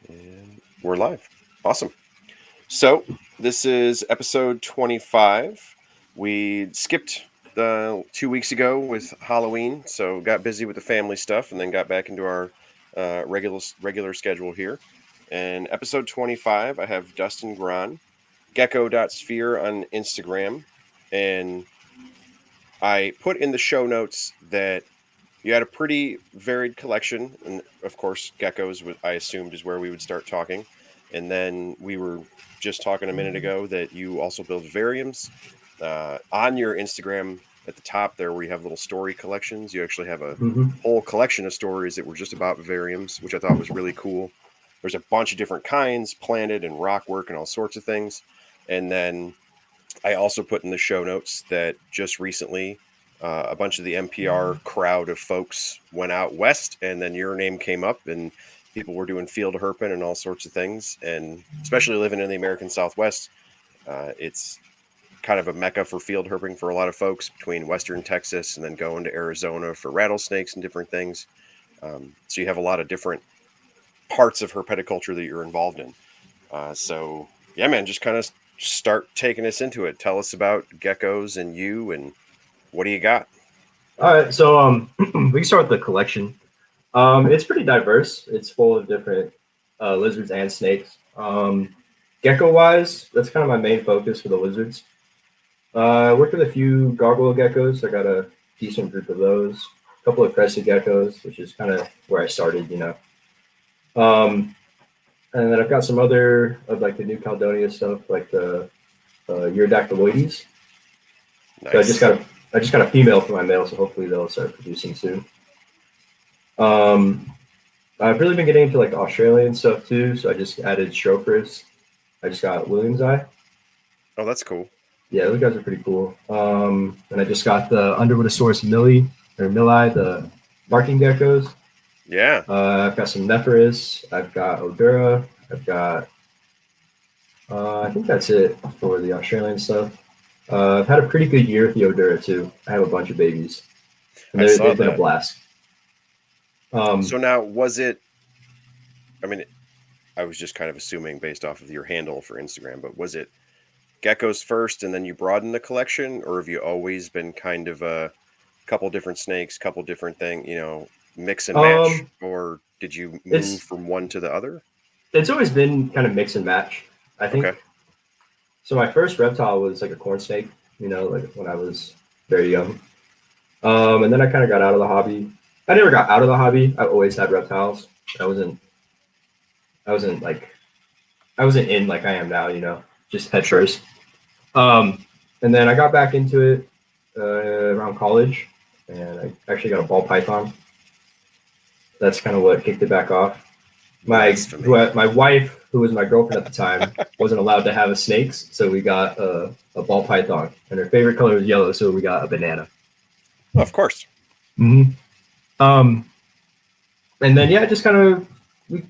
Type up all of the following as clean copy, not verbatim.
And we're live. Awesome. So this is episode 25. We skipped 2 weeks ago with Halloween, so got busy with the family stuff, and then got back into our regular schedule here. And episode 25, I have Dustin Grahn, gecko.sphere on Instagram, and I put in the show notes that you had a pretty varied collection, and of course, geckos, I assumed, is where we would start talking. And then we were just talking a minute ago that you also build vivariums. On your Instagram at the top there, where you have little story collections, you actually have a whole collection of stories that were just about vivariums, which I thought was really cool. There's a bunch of different kinds, planted and rock work and all sorts of things. And then I also put in the show notes that just recently a bunch of the NPR crowd of folks went out west, and then your name came up, and people were doing field herping and all sorts of things. And especially living in the American Southwest, it's kind of a mecca for field herping for a lot of folks between Western Texas and then going to Arizona for rattlesnakes and different things. So you have a lot of different parts of herpetoculture that you're involved in. So yeah, man, just kind of start taking us into it. Tell us about geckos and you, and what do you got? All right, so we can start with the collection. It's pretty diverse. It's full of different lizards and snakes. Gecko-wise, that's kind of my main focus for the lizards. I worked with a few gargoyle geckos. I got a decent group of those. A couple of crested geckos, which is kind of where I started, you know. And then I've got some other of like the New Caledonia stuff, like the Urodactyloides. Nice. So I just got a female for my male, so hopefully they'll start producing soon. I've really been getting into like the Australian stuff too, so I just added Stropers. I just got Williams Eye. Oh, that's cool. Yeah, those guys are pretty cool. And I just got the Underwoodosaurus milli, the barking geckos. Yeah. I've got some Nephrus. I've got Odura. I've got, I think that's it for the Australian stuff. I've had a pretty good year with the Odura too. I have a bunch of babies, and I saw they've been a that. blast. So now, was it? I mean, I was just kind of assuming based off of your handle for Instagram, but was it geckos first, and then you broaden the collection, or have you always been kind of a couple different snakes, couple different thing, mix and match, Um, or did you move it's from one to the other? it's always been kind of mix and match, I Okay. think. So my first reptile was like a corn snake, like when I was very young. And then I kind of got out of the hobby. I never got out of the hobby. I always had reptiles. I wasn't I wasn't like I wasn't in like I am now, just head Sure. first. And then I got back into it around college, and I actually got a ball python. That's kind of what kicked it back off. My wife, who was my girlfriend at the time, wasn't allowed to have a snakes, so we got a ball python, and her favorite color was yellow, so we got a banana. Oh, of course. Mm-hmm. And then yeah, just kind of we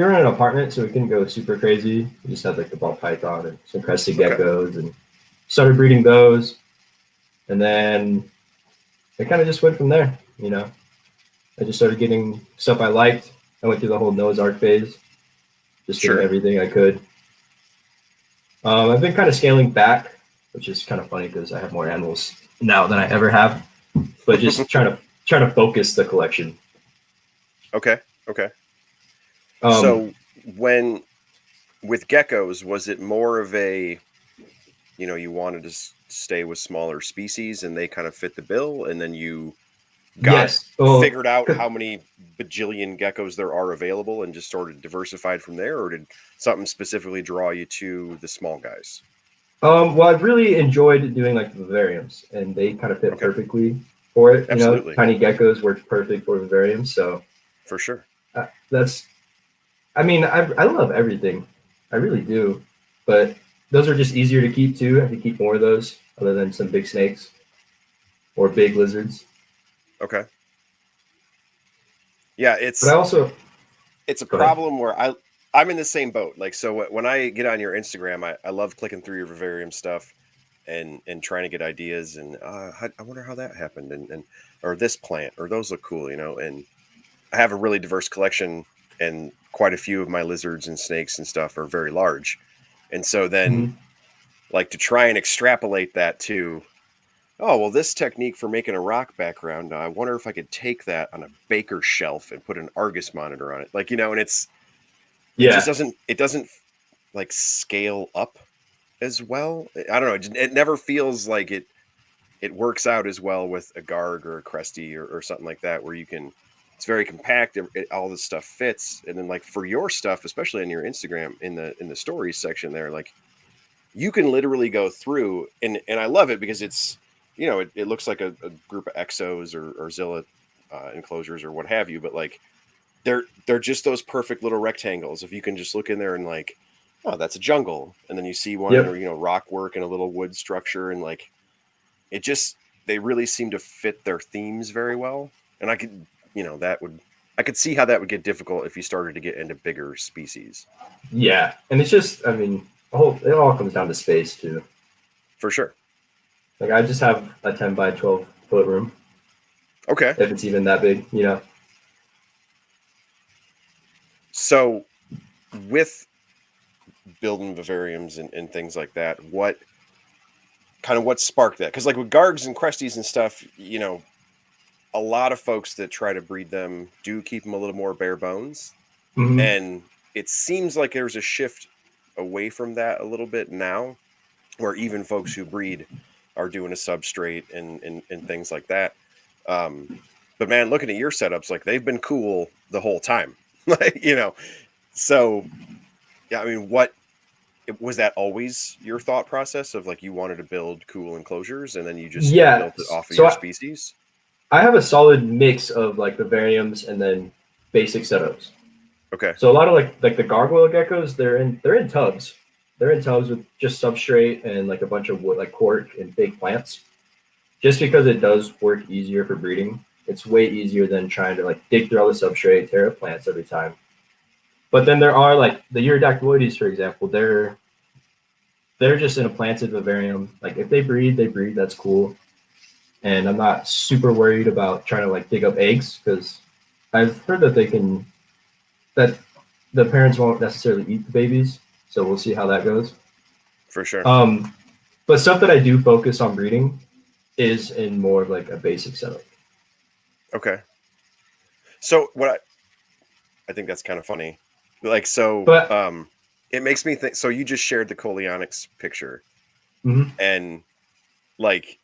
were in an apartment, so we couldn't go super crazy. We just had like the ball python and some crested geckos, and started breeding those. And then it kind of just went from there. I just started getting stuff I liked. I went through the whole Noah's Ark phase, just getting everything I could. I've been kind of scaling back, which is kind of funny because I have more animals now than I ever have, but just trying to focus the collection. Okay. So when with geckos, was it more of a, you wanted to stay with smaller species and they kind of fit the bill, and then you figured out how many bajillion geckos there are available and just sort of diversified from there, or did something specifically draw you to the small guys? Well, I've really enjoyed doing like the vivariums, and they kind of fit perfectly for it. Absolutely. Tiny geckos work perfect for vivariums, so for sure. I love everything, I really do, but those are just easier to keep too. I can keep more of those other than some big snakes or big lizards. Okay. Yeah, but I also it's a problem where I'm in the same boat. Like, so when I get on your Instagram, I love clicking through your vivarium stuff and trying to get ideas, and I wonder how that happened, and or this plant, or those look cool, and I have a really diverse collection, and quite a few of my lizards and snakes and stuff are very large. And so then like to try and extrapolate that to, oh, well, this technique for making a rock background, I wonder if I could take that on a baker shelf and put an Argus monitor on it. Like, and it just doesn't like scale up as well. I don't know. It never feels like it works out as well with a Garg or a Cresty or something like that, where it's very compact. All this stuff fits. And then like for your stuff, especially on your Instagram in the stories section there, like you can literally go through and I love it because it's, it looks like a group of exos or Zilla enclosures or what have you, but like they're just those perfect little rectangles. If you can just look in there and like, oh, that's a jungle, and then you see one, rock work and a little wood structure, and like they really seem to fit their themes very well. And I could, I could see how that would get difficult if you started to get into bigger species. Yeah, and it's just, I mean, it all comes down to space too. For sure. Like I just have a 10 by 12 foot room. Okay. If it's even that big, So with building vivariums and things like that, what sparked that? Because like with Gargs and Cresties and stuff, a lot of folks that try to breed them do keep them a little more bare bones. Mm-hmm. And it seems like there's a shift away from that a little bit now, where even folks who breed are doing a substrate and things like that. But man, looking at your setups, like they've been cool the whole time. Like, so yeah, I mean, was that always your thought process of like you wanted to build cool enclosures and then you just built it off of your species? I have a solid mix of like vivariums and then basic setups. Okay. So a lot of like the gargoyle geckos, they're in tubs. They're in tubs with just substrate and like a bunch of wood, like cork and fake plants. Just because it does work easier for breeding. It's way easier than trying to like dig through all the substrate, tear up plants every time. But then there are like the Iridactyloides, for example. They're just in a planted vivarium. Like if they breed, that's cool. And I'm not super worried about trying to like dig up eggs because I've heard that that the parents won't necessarily eat the babies. So we'll see how that goes. For sure. But stuff that I do focus on breeding is in more of like a basic setup. Okay. So I think that's kind of funny. Like, so, it makes me think, so you just shared the Coleonyx picture. Mm-hmm. And like,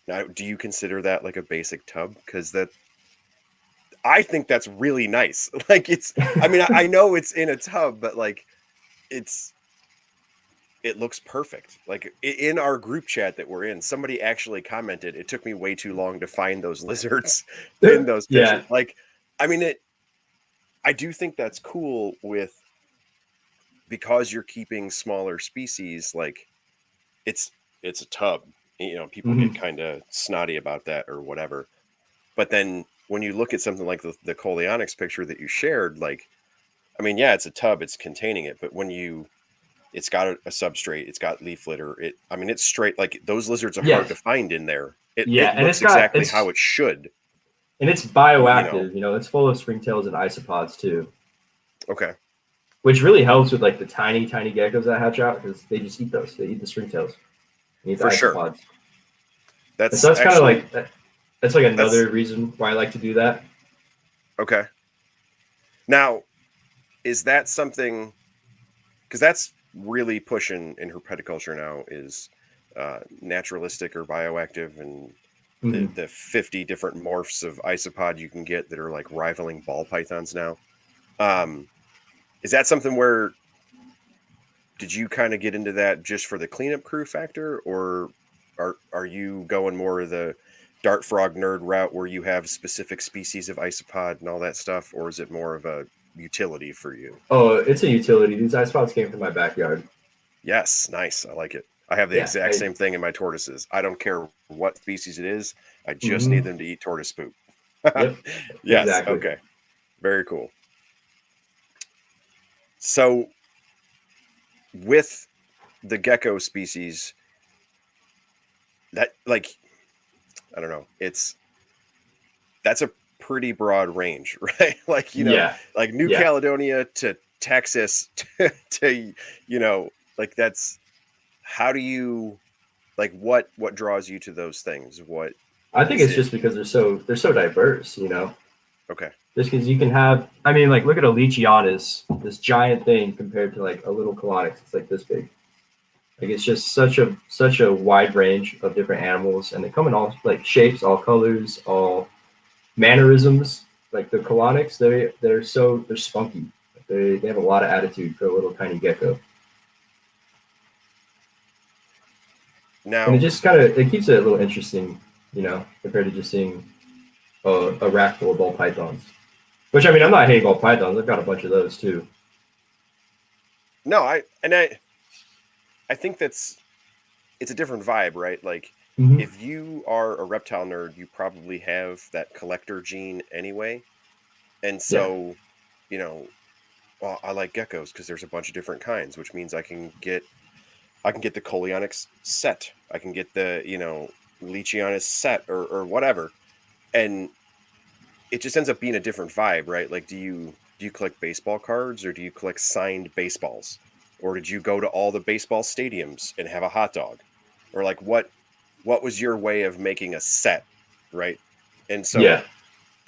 now, do you consider that like a basic tub? Because I think that's really nice. Like I mean, I know it's in a tub, but like it looks perfect. Like in our group chat that we're in, somebody actually commented, it took me way too long to find those lizards in those pictures. Yeah. Like, I mean, I do think that's cool because you're keeping smaller species, like it's a tub. People get kind of snotty about that or whatever. But then when you look at something like the Coleonyx picture that you shared, like, I mean, yeah, it's a tub, it's containing it, but when it's got a substrate, it's got leaf litter. It's straight, like those lizards are hard to find in there. It looks exactly how it should. And it's bioactive, it's full of springtails and isopods too. Okay. Which really helps with like the tiny, tiny geckos that hatch out because they just eat those. They eat the stringtails. They eat the isopods. Sure. That's kind of like that's like another reason why I like to do that. Okay. Now, is that something? Because that's really pushing in herpetoculture now is naturalistic or bioactive, and the 50 different morphs of isopod you can get that are like rivaling ball pythons now. Is that something where did you kind of get into that just for the cleanup crew factor, or are you going more of the dart frog nerd route where you have specific species of isopod and all that stuff, or is it more of a utility for you? Oh, it's a utility. These isopods came from my backyard. Yes, nice. I like it. I have the exact same thing in my tortoises. I don't care what species it is. I just need them to eat tortoise poop. Yep. Yes. Exactly. Okay. Very cool. So with the gecko species, that, like, I don't know, that's a pretty broad range, right? Like, like New Yeah. Caledonia to Texas to like that's how do you like what draws you to those things? What I think is it's it? just because they're so diverse, Okay. Just because you can have, I mean, like look at a Leachiatus, this giant thing compared to like a little colonyx. It's like this big. Like it's just such a wide range of different animals, and they come in all like shapes, all colors, all mannerisms. Like the colonyx, they're spunky. They have a lot of attitude for a little tiny gecko, and it Now, just kind of it keeps it a little interesting, compared to just seeing a rack full of ball pythons. Which I mean, I'm not hating ball pythons. I've got a bunch of those too. no, I think it's a different vibe, right? Like Mm-hmm. if you are a reptile nerd, you probably have that collector gene anyway. And Yeah, so, you know, well, I like geckos because there's a bunch of different kinds, which means I can get the Coleonyx set. I can get the, Leachianus set or whatever. And it just ends up being a different vibe, right? Like do you collect baseball cards or do you collect signed baseballs? Or did you go to all the baseball stadiums and have a hot dog? Or like what was your way of making a set, right? And so yeah.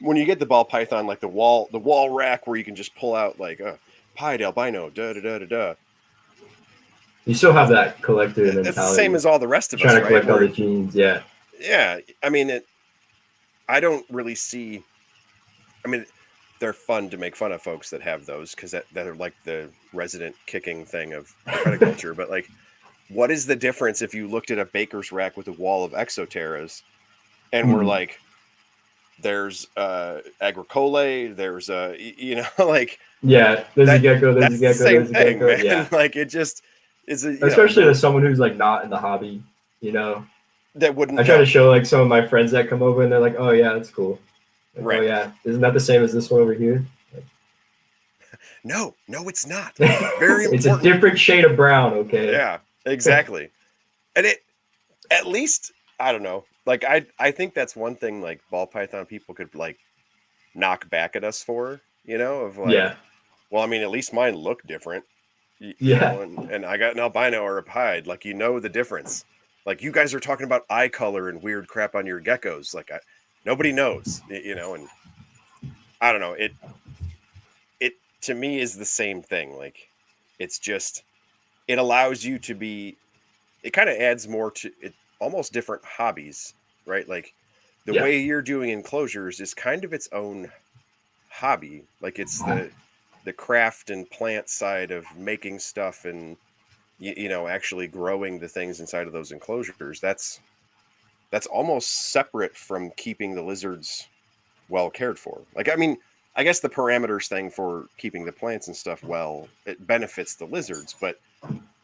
when you get the ball python, like the wall rack where you can just pull out like pied albino, da da da da da. You still have that collector It's the same mentality, as all the rest of us, trying to right? collect all the Where genes. Yeah, yeah, I mean I don't really see. I mean, they're fun to make fun of folks that have those because that are like the resident kicking thing of herpetoculture. But like, what is the difference if you looked at a baker's rack with a wall of exoterras and we're mm. like, there's agricole, there's like Yeah. There's a that gecko. There's a that's the gecko. same There's a thing, gecko. man. Yeah. Like it just is a Especially to we're someone who's like not in the hobby. You know, that wouldn't I try to know. show like some of my friends that come over, and they're like, "Oh yeah, that's cool." Like, "Oh Right. yeah, isn't that the same as this one over here?" No, no, it's not. Very It's a important. different shade of brown. Okay. Yeah, exactly. And it at least I don't know. Like I think that's one thing like ball python people could like knock back at us for, of like, Yeah. well, I mean, at least mine look different, Yeah. and I got an albino or a pied, like the difference. Like you guys are talking about eye color and weird crap on your geckos, like nobody knows, and I don't know. It to me is the same thing. Like it's just it allows you to be it kind of adds more to it almost different hobbies, right? Like the Yeah. way you're doing enclosures is kind of its own hobby. Like it's the craft and plant side of making stuff and actually growing the things inside of those enclosures. That's almost separate from keeping the lizards well cared for. Like I mean, I guess the parameters thing for keeping the plants and stuff well, it benefits the lizards, but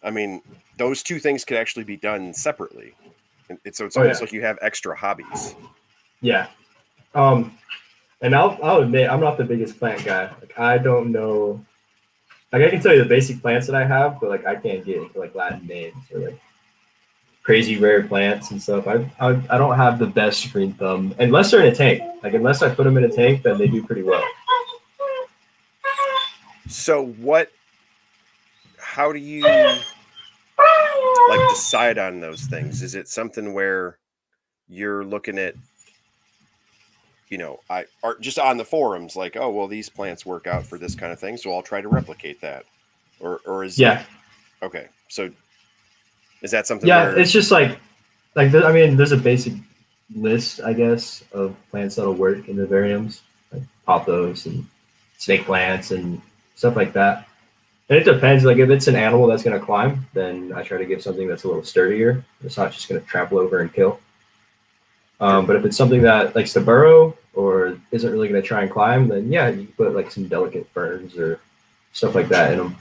I mean, those two things could actually be done separately. And so it's Oh almost yeah. like you have extra hobbies. Yeah. Um, and I'll admit I'm not the biggest plant guy. Like I don't know. Like I can tell you the basic plants that I have, but like I can't get into like Latin names or like crazy rare plants and stuff. I don't have the best green thumb unless they're in a tank. Like unless I put them in a tank, then they do pretty well. So how do you like decide on those things? Is it something where you're looking at, I are just on the forums like, oh, well, these plants work out for this kind of thing, so I'll try to replicate that. Or is it Yeah, okay, so is that something yeah. where It's just I mean, there's a basic list, I guess, of plants that'll work in vivariums, like pothos and snake plants and stuff like that. And it depends. Like if it's an animal that's going to climb, then I try to give something that's a little sturdier. It's not just going to trample over and kill. sure. But if it's something that likes to burrow or isn't really going to try and climb, then yeah, you can put like some delicate ferns or stuff like that in them.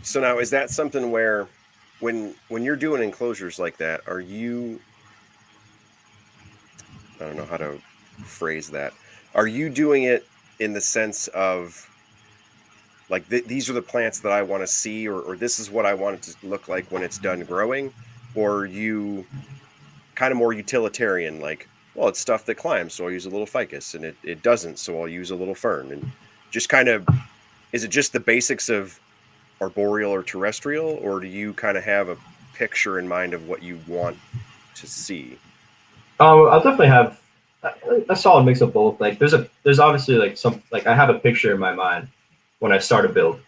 So now is that something where when you're doing enclosures like that, are you I don't know how to phrase that. Are you doing it in the sense of like these are the plants that I want to see or this is what I want it to look like when it's done growing? Or are you kind of more utilitarian like well, it's stuff that climbs, so I'll use a little ficus, and it doesn't, so I'll use a little fern, and just kind of, is it just the basics of arboreal or terrestrial, or do you kind of have a picture in mind of what you want to see? I'll definitely have a solid mix of both. Like there's obviously like some like I have a picture in my mind when I start a build.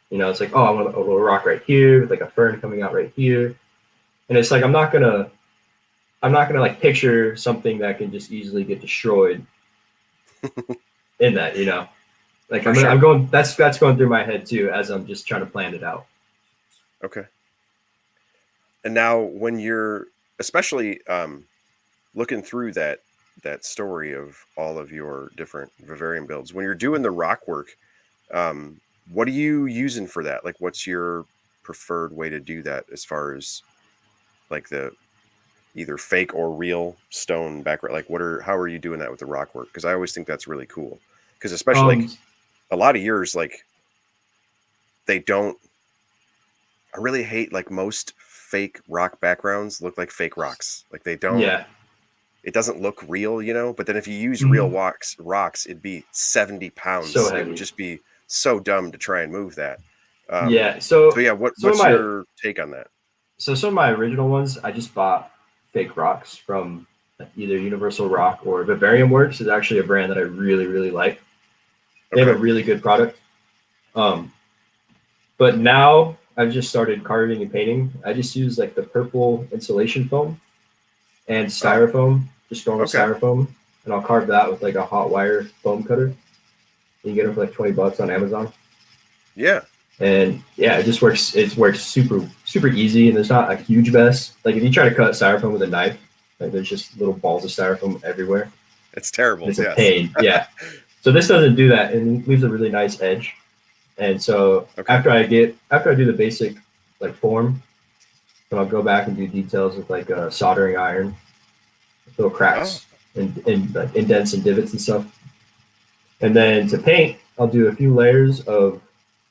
You know, it's like, oh, I want a little rock right here with like a fern coming out right here, and it's like I'm not gonna like picture something that can just easily get destroyed in that. You know, like For I'm sure. going that's going through my head too as I'm just trying to plan it out. Okay. And now when you're, especially looking through that story of all of your different vivarium builds, when you're doing the rock work, what are you using for that? Like, what's your preferred way to do that as far as like the either fake or real stone background? Like, how are you doing that with the rock work? Because I always think that's really cool. Because especially Um, like a lot of yours, like they don't. I really hate like most fake rock backgrounds look like fake rocks. Like they don't. yeah. It doesn't look real, you know. But then if you use real Mhm. rocks, it'd be 70 So pounds. It would heavy. just be so dumb to try and move that. Yeah. So yeah, Some of what's my your take on that? some of my original ones, I just bought fake rocks from either Universal Rock or Vivarium Works is actually a brand that I really, really like. They have a Okay. really good product. Um, but now I've just started carving and painting. I just use like the purple insulation foam and Oh, styrofoam, just normal okay. styrofoam, and I'll carve that with like a hot wire foam cutter. You can get them for like $20 on Amazon. Yeah. And yeah, it just works. It works super super easy, and there's not a huge mess. Like if you try to cut styrofoam with a knife, like there's just little balls of styrofoam everywhere. It's terrible. It's a Yes. pain. Yeah. So this doesn't do that, and leaves a really nice edge. And so Okay. after I do the basic like form, then I'll go back and do details with like soldering iron, little Oh, cracks and like indents and divots and stuff. And then to paint, I'll do a few layers of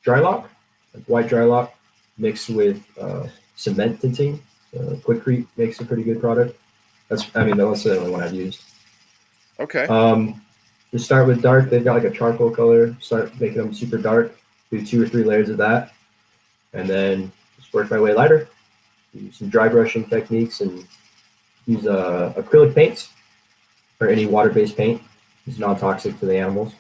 dry lock, like white dry lock, mixed with cement tinting. Quickcrete makes a pretty good product. That's the only one I've used. okay. Um, to start with dark, they've got like a charcoal color. Start making them super dark. Do 2 or 3 layers of that, and then just work my way lighter. Use some dry brushing techniques and use acrylic paints or any water-based paint. It's non-toxic to the animals.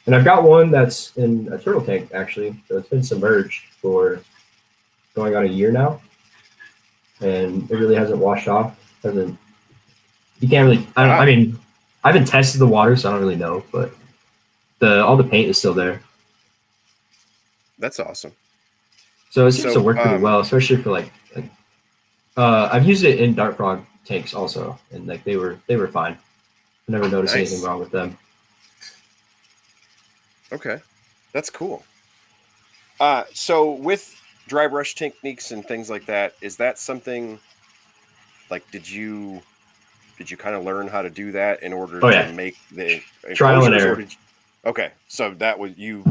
And I've got one that's in a turtle tank actually, so it's been submerged for going on a year now, and it really hasn't washed off. Hasn't you can't really? I don't. I Wow. mean, I haven't tested the water, so I don't really know, but the all the paint is still there, That's awesome. so it seems to So, work pretty well, especially for like. I've used it in dart frog tanks also, and like they were fine. I never noticed anything nice. wrong with them. Okay. That's cool. So with dry brush techniques and things like that, is that something like did you kind of learn how to do that in order Oh to yeah, make the trial and enclosures, or error. did you, okay, so that was you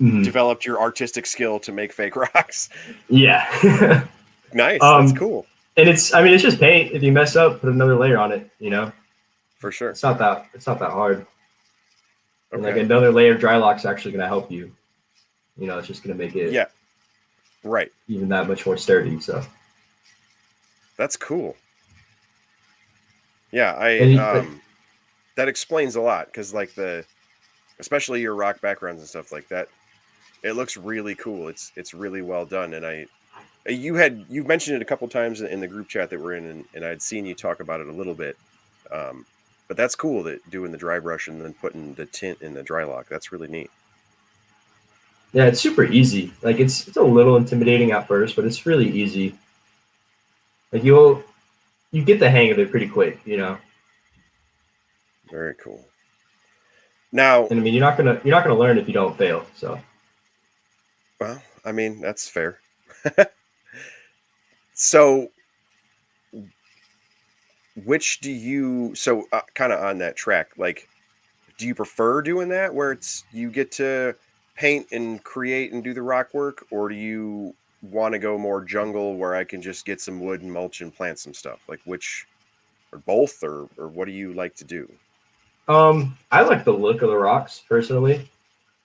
Mhm. developed your artistic skill to make fake rocks. Yeah. Nice. That's um, cool. and it's just paint. If you mess up, put another layer on it. You know, For sure. it's not that hard. And like Okay. another layer of dry lock's actually going to help you. You know, it's just going to make it Yeah. Right. even that much more sturdy. So, That's cool. Yeah, I and like, that explains a lot because like the especially your rock backgrounds and stuff like that, it looks really cool. It's really well done, and you mentioned it a couple times in the group chat that we're in, and I'd seen you talk about it a little bit. Um, but that's cool that doing the dry brush and then putting the tint in the dry lock. That's really neat. yeah, it's super easy. Like it's a little intimidating at first, but it's really easy. Like you get the hang of it pretty quick. You know, Very cool. Now, and I mean you're not gonna learn if you don't fail. So, well, I mean that's fair. So, which do you? So, kind of on that track, like, do you prefer doing that where it's you get to paint and create and do the rock work, or do you want to go more jungle where I can just get some wood and mulch and plant some stuff? Like, which? or both, or what do you like to do? I like the look of the rocks personally.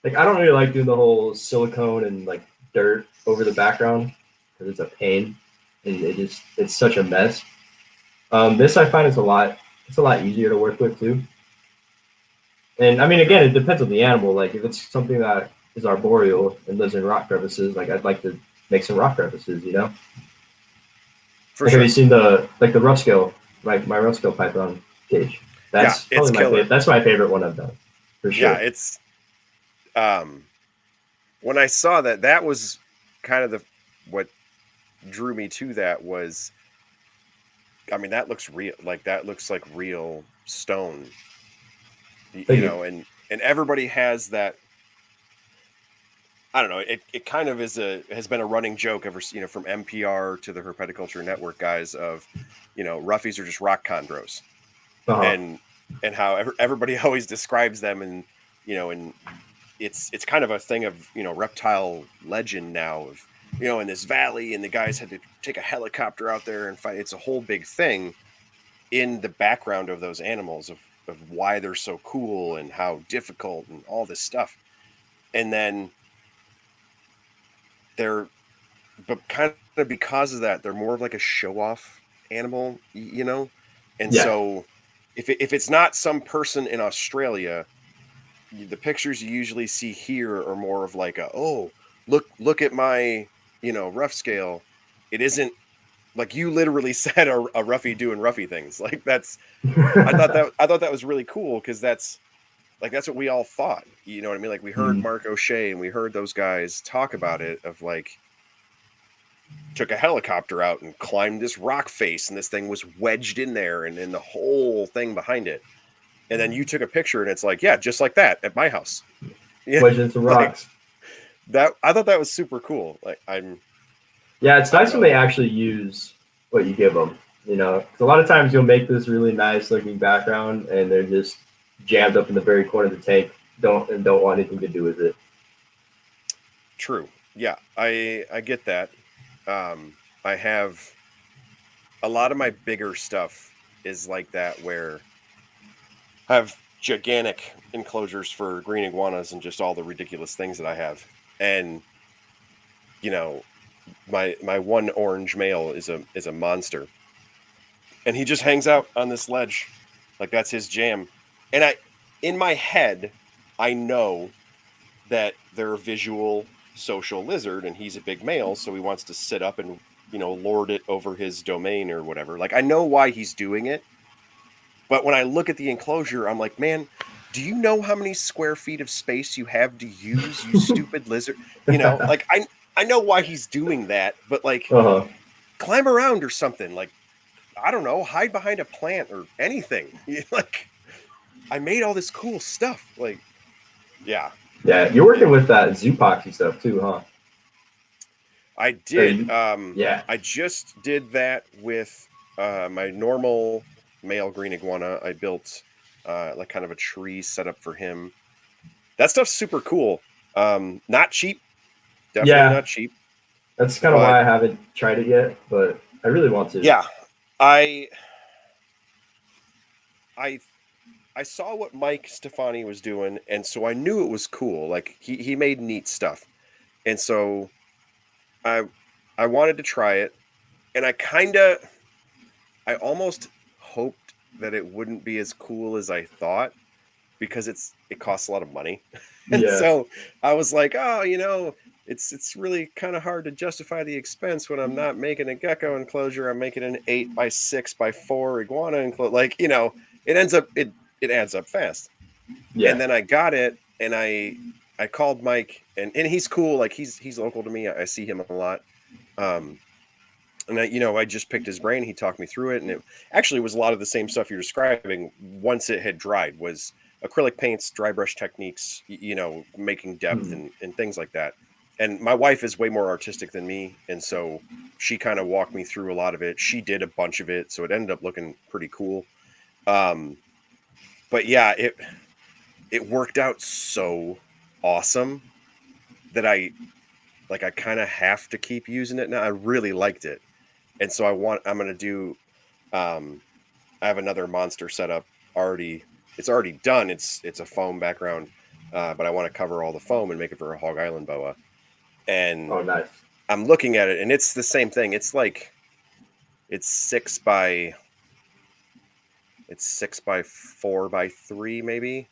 Like, I don't really like doing the whole silicone and like dirt over the background because it's a pain and it's such a mess. This I find it's a lot easier to work with too. And I mean, again, it depends on the animal. Like, if it's something that is arboreal and lives in rock crevices, like I'd like to make some rock crevices, you know? For Like, have you sure. seen the rough scale, like my rough scale python cage? Yeah, That's it's probably my killer. favorite. That's my favorite one I've done, for Yeah, sure. it's when I saw that, that was kind of the what drew me to that was, I mean, that looks real. Like that looks like real stone, Thank you. and everybody has that. I don't know. It kind of has been a running joke ever, from NPR to the Herpetoculture Network guys of, roughies are just rock chondros, Uh-huh. and how everybody always describes them, and it's kind of a thing of, reptile legend now of, in this valley, and the guys had to take a helicopter out there and fight. It's a whole big thing in the background of those animals of why they're so cool and how difficult and all this stuff. And then they're, but kind of because of that, they're more of like a show off animal, And Yeah. so if it's not some person in Australia, the pictures you usually see here are more of like oh, look at my, rough scale. It isn't like you literally said a roughie doing roughy things. Like that's, I thought that was really cool because that's what we all thought. You know what I mean? Like we heard Mm. Mark O'Shea and we heard those guys talk about it of like took a helicopter out and climbed this rock face and this thing was wedged in there and then the whole thing behind it. And then you took a picture and it's like, yeah, just like that at my house. Yeah. Wedge into Like rocks. that. I thought that was super cool. Like Yeah, it's I don't nice when they know. actually use what you give them. You know, 'cause a lot of times you'll make this really nice looking background, and they're just jammed up in the very corner of the tank. Don't want anything to do with it. True. Yeah, I get that. I have a lot of my bigger stuff is like that where I have gigantic enclosures for green iguanas and just all the ridiculous things that I have. And you know, my one orange male is a monster. And he just hangs out on this ledge like that's his jam. And in my head, I know that they're a visual social lizard and he's a big male, so he wants to sit up and, lord it over his domain or whatever. Like I know why he's doing it. But when I look at the enclosure, I'm like, man, do you know how many square feet of space you have to use, you stupid lizard? Like I know why he's doing that, but like Uh-huh. climb around or something. Like, I don't know, hide behind a plant or anything. Like I made all this cool stuff. Like, yeah. Yeah, you're working It, with that zoopoxy stuff too, huh? I Or did. yeah. I just did that with my normal male green iguana. I built like kind of a tree setup for him. That stuff's super cool. Not cheap, definitely Yeah, not cheap. that's kind of But why I haven't tried it yet, but I really want to. yeah, I I I saw what Mike Stefani was doing, and so I knew it was cool. Like he made neat stuff, and so I I wanted to try it, and I almost hoped that it wouldn't be as cool as I thought because it costs a lot of money. And Yeah. so I was like, oh, it's really kind of hard to justify the expense when I'm not making a gecko enclosure. I'm making an 8x6x4 iguana enclosure. Like, it ends up it adds up fast. And Yeah. then I got it and I called Mike and he's cool. Like he's local to me. I see him a lot. Um, and I just picked his brain. He talked me through it, and it actually was a lot of the same stuff you're describing. Once it had dried, was acrylic paints, dry brush techniques, making depth Hmm. and things like that. And my wife is way more artistic than me, and so she kind of walked me through a lot of it. She did a bunch of it, so it ended up looking pretty cool. Um, but yeah, it worked out so awesome that I kind of have to keep using it now. I really liked it, and so I'm gonna do um I have another monster setup already. It's already done. It's a foam background, but I want to cover all the foam and make it for a Hog Island boa. And Oh, nice. I'm looking at it, and it's the same thing. It's 6 by 4 by 3, maybe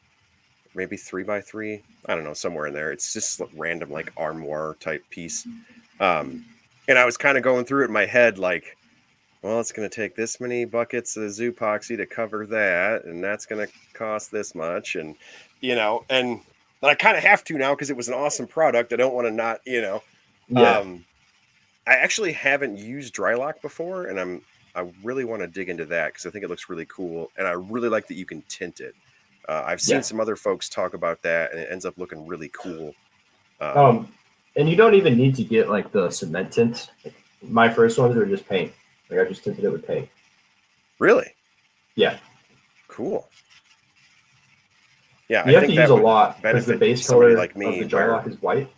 3 by 3. I don't know, somewhere in there. It's just random, like armoire type piece. And I was kind of going through it in my head, like, well, it's going to take this many buckets of Zoopoxy to cover that, and that's going to cost this much, and and I kind of have to now because it was an awesome product. I don't want to not, Yeah. I actually haven't used Drylock before, and I really want to dig into that because I think it looks really cool, and I really like that you can tint it. I've seen some other folks talk about that, and it ends up looking really cool. And you don't even need to get like the cement tints. Like, my first ones are just paint. Like I just tinted it with paint. Really? Yeah. Cool. Yeah, you have to use a lot because the base color like me, of the Drylock is white.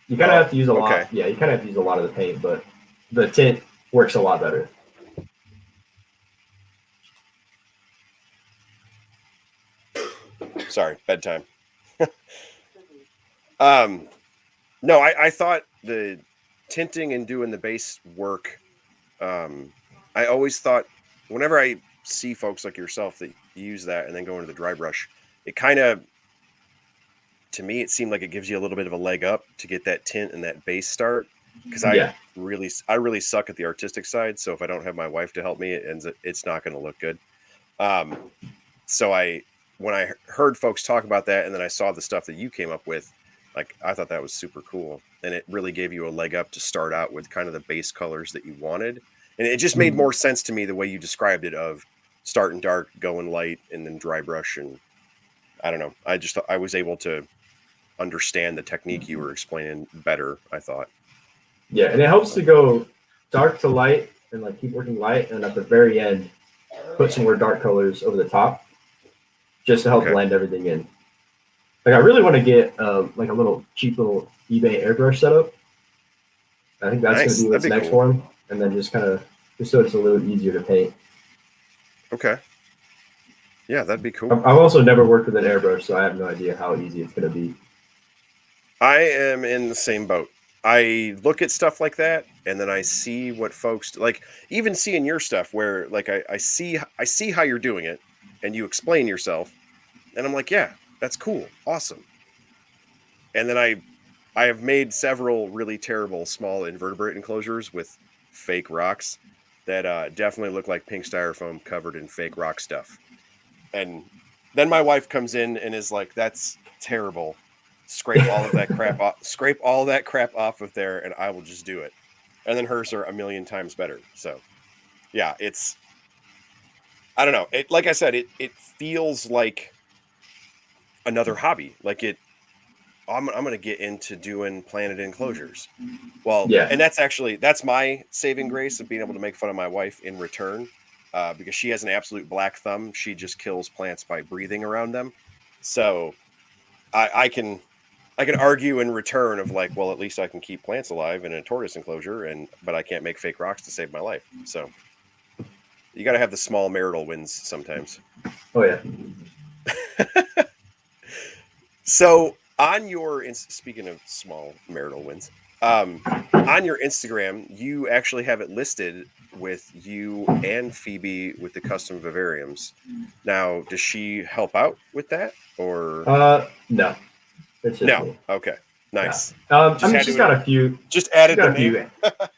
You kind of have to use a lot. Yeah, you kind of have to use a lot of the paint, but the tint works a lot better. Sorry, bedtime. No, I thought the tinting and doing the base work, I always thought whenever I see folks like yourself that use that and then go into the dry brush, it kind of, to me, it seemed like it gives you a little bit of a leg up to get that tint and that base start. Because I really suck at the artistic side. So if I don't have my wife to help me, it's not going to look good. So when I heard folks talk about that, and then I saw the stuff that you came up with, like, I thought that was super cool. And it really gave you a leg up to start out with kind of the base colors that you wanted. And it just made more sense to me the way you described it, of starting dark, going light, and then dry brush. And I don't know. I just thought I was able to understand the technique you were explaining better, I thought. Yeah, and it helps to go dark to light and like keep working light, and at the very end, put some more dark colors over the top, just to help blend everything in. Like I really want to get like a little cheap little eBay airbrush setup. I think that's going to be what's next one, and then just kind of so it's a little easier to paint. Okay. Yeah, that'd be cool. I've also never worked with an airbrush, so I have no idea how easy it's going to be. I am in the same boat. I look at stuff like that, and then I see what folks like. Even seeing your stuff, where like I see how you're doing it, and you explain yourself, and I'm like, yeah, that's cool, awesome. And then I have made several really terrible small invertebrate enclosures with fake rocks that definitely look like pink styrofoam covered in fake rock stuff. And then my wife comes in and is like, "That's terrible. Scrape all of that crap off. Scrape all that crap off of there, and I will just do it." And then hers are a million times better. So, yeah, I don't know. It, like I said, it feels like another hobby. Like I'm going to get into doing planted enclosures. Well, and that's my saving grace of being able to make fun of my wife in return, because she has an absolute black thumb. She just kills plants by breathing around them. So I can argue in return of like, well, at least I can keep plants alive in a tortoise enclosure, but I can't make fake rocks to save my life. So you got to have the small marital wins sometimes. Oh yeah. So speaking of small marital wins, on your Instagram, you actually have it listed with you and Phoebe with the custom vivariums. Now, does she help out with that, or no? It's just no. Me. Okay, nice. I mean, she's got a few. Just added the name.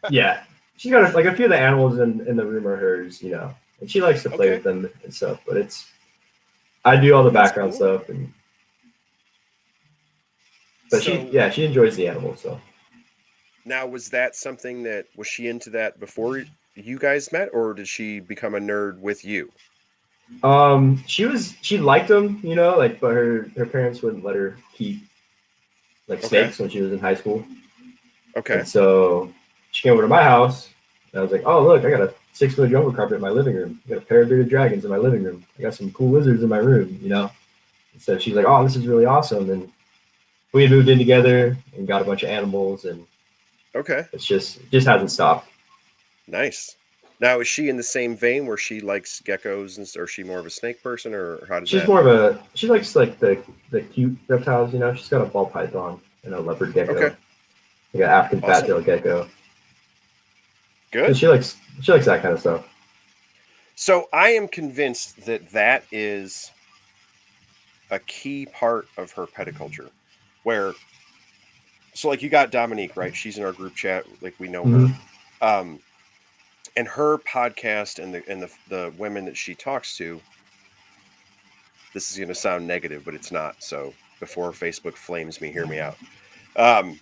Yeah, she's got like a few of the animals in the room are hers, and she likes to play with them and stuff. But I do all the background stuff, but she enjoys the animals. So now, was she into that before you guys met, or did she become a nerd with you? She liked them, like, but her parents wouldn't let her keep like snakes when she was in high school. Okay. And so she came over to my house, and I was like, "Oh, look, I got a 6-foot jungle carpet in my living room. I got a pair of bearded dragons in my living room. I got some cool lizards in my room, And so she's like, "Oh, this is really awesome." And we had moved in together and got a bunch of animals, and it just hasn't stopped. Nice. Now, is she in the same vein where she likes geckos, or is she more of a snake person, or how does She's that? more of a, she likes like the cute reptiles, you know. She's got a ball python and a leopard gecko, Okay, like an African awesome, fat-tailed gecko. So good. she likes that kind of stuff. So I am convinced that that is a key part of her herpetoculture, where so like you got Dominique, right? She's in our group chat, like we know her. Hmm. Um, and her podcast and the women that she talks to, this is going to sound negative, but it's not. So before Facebook flames me, hear me out. Um,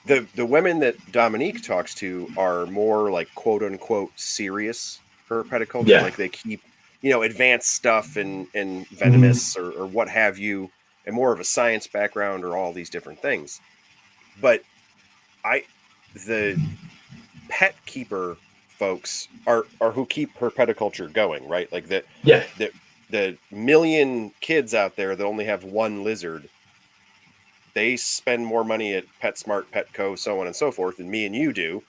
the women that Dominique talks to are more like quote unquote serious herpetoculture, Yeah. like they keep advanced stuff and Hmm. venomous or what have you, and more of a science background or all these different things. But I the pet keeper folks are who keep herpetoculture going, right? Like Yeah. the the million kids out there that only have one lizard, they spend more money at PetSmart, Petco, so on and so forth than me and you do.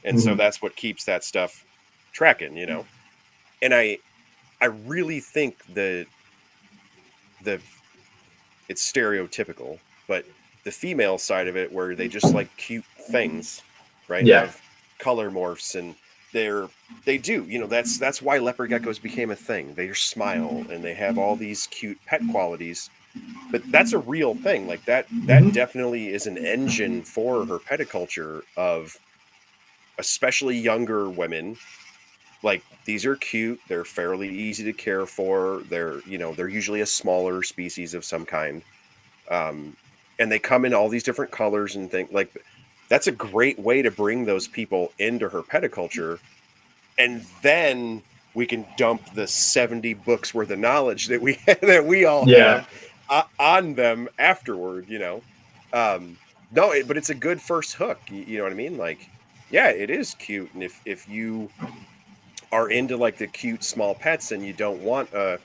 And so Hmm. that's what keeps that stuff tracking. And I really think the it's stereotypical, but the female side of it where they just like cute things, right? Yeah. Of color morphs and they do, that's why leopard geckos became a thing. They smile and they have all these cute pet qualities. But that's a real thing. Like that Hmm. definitely is an engine for her herpetoculture of especially younger women. Like these are cute, they're fairly easy to care for. They're usually a smaller species of some kind. Um, and they come in all these different colors and things like that's a great way to bring those people into her herpetoculture. And then we can dump the 70 books worth of knowledge that we that we all Yeah. have on them afterward. um no, but it's a good first hook, you know what I mean? Like, yeah, it is cute. And if you are into like the cute small pets and you don't want a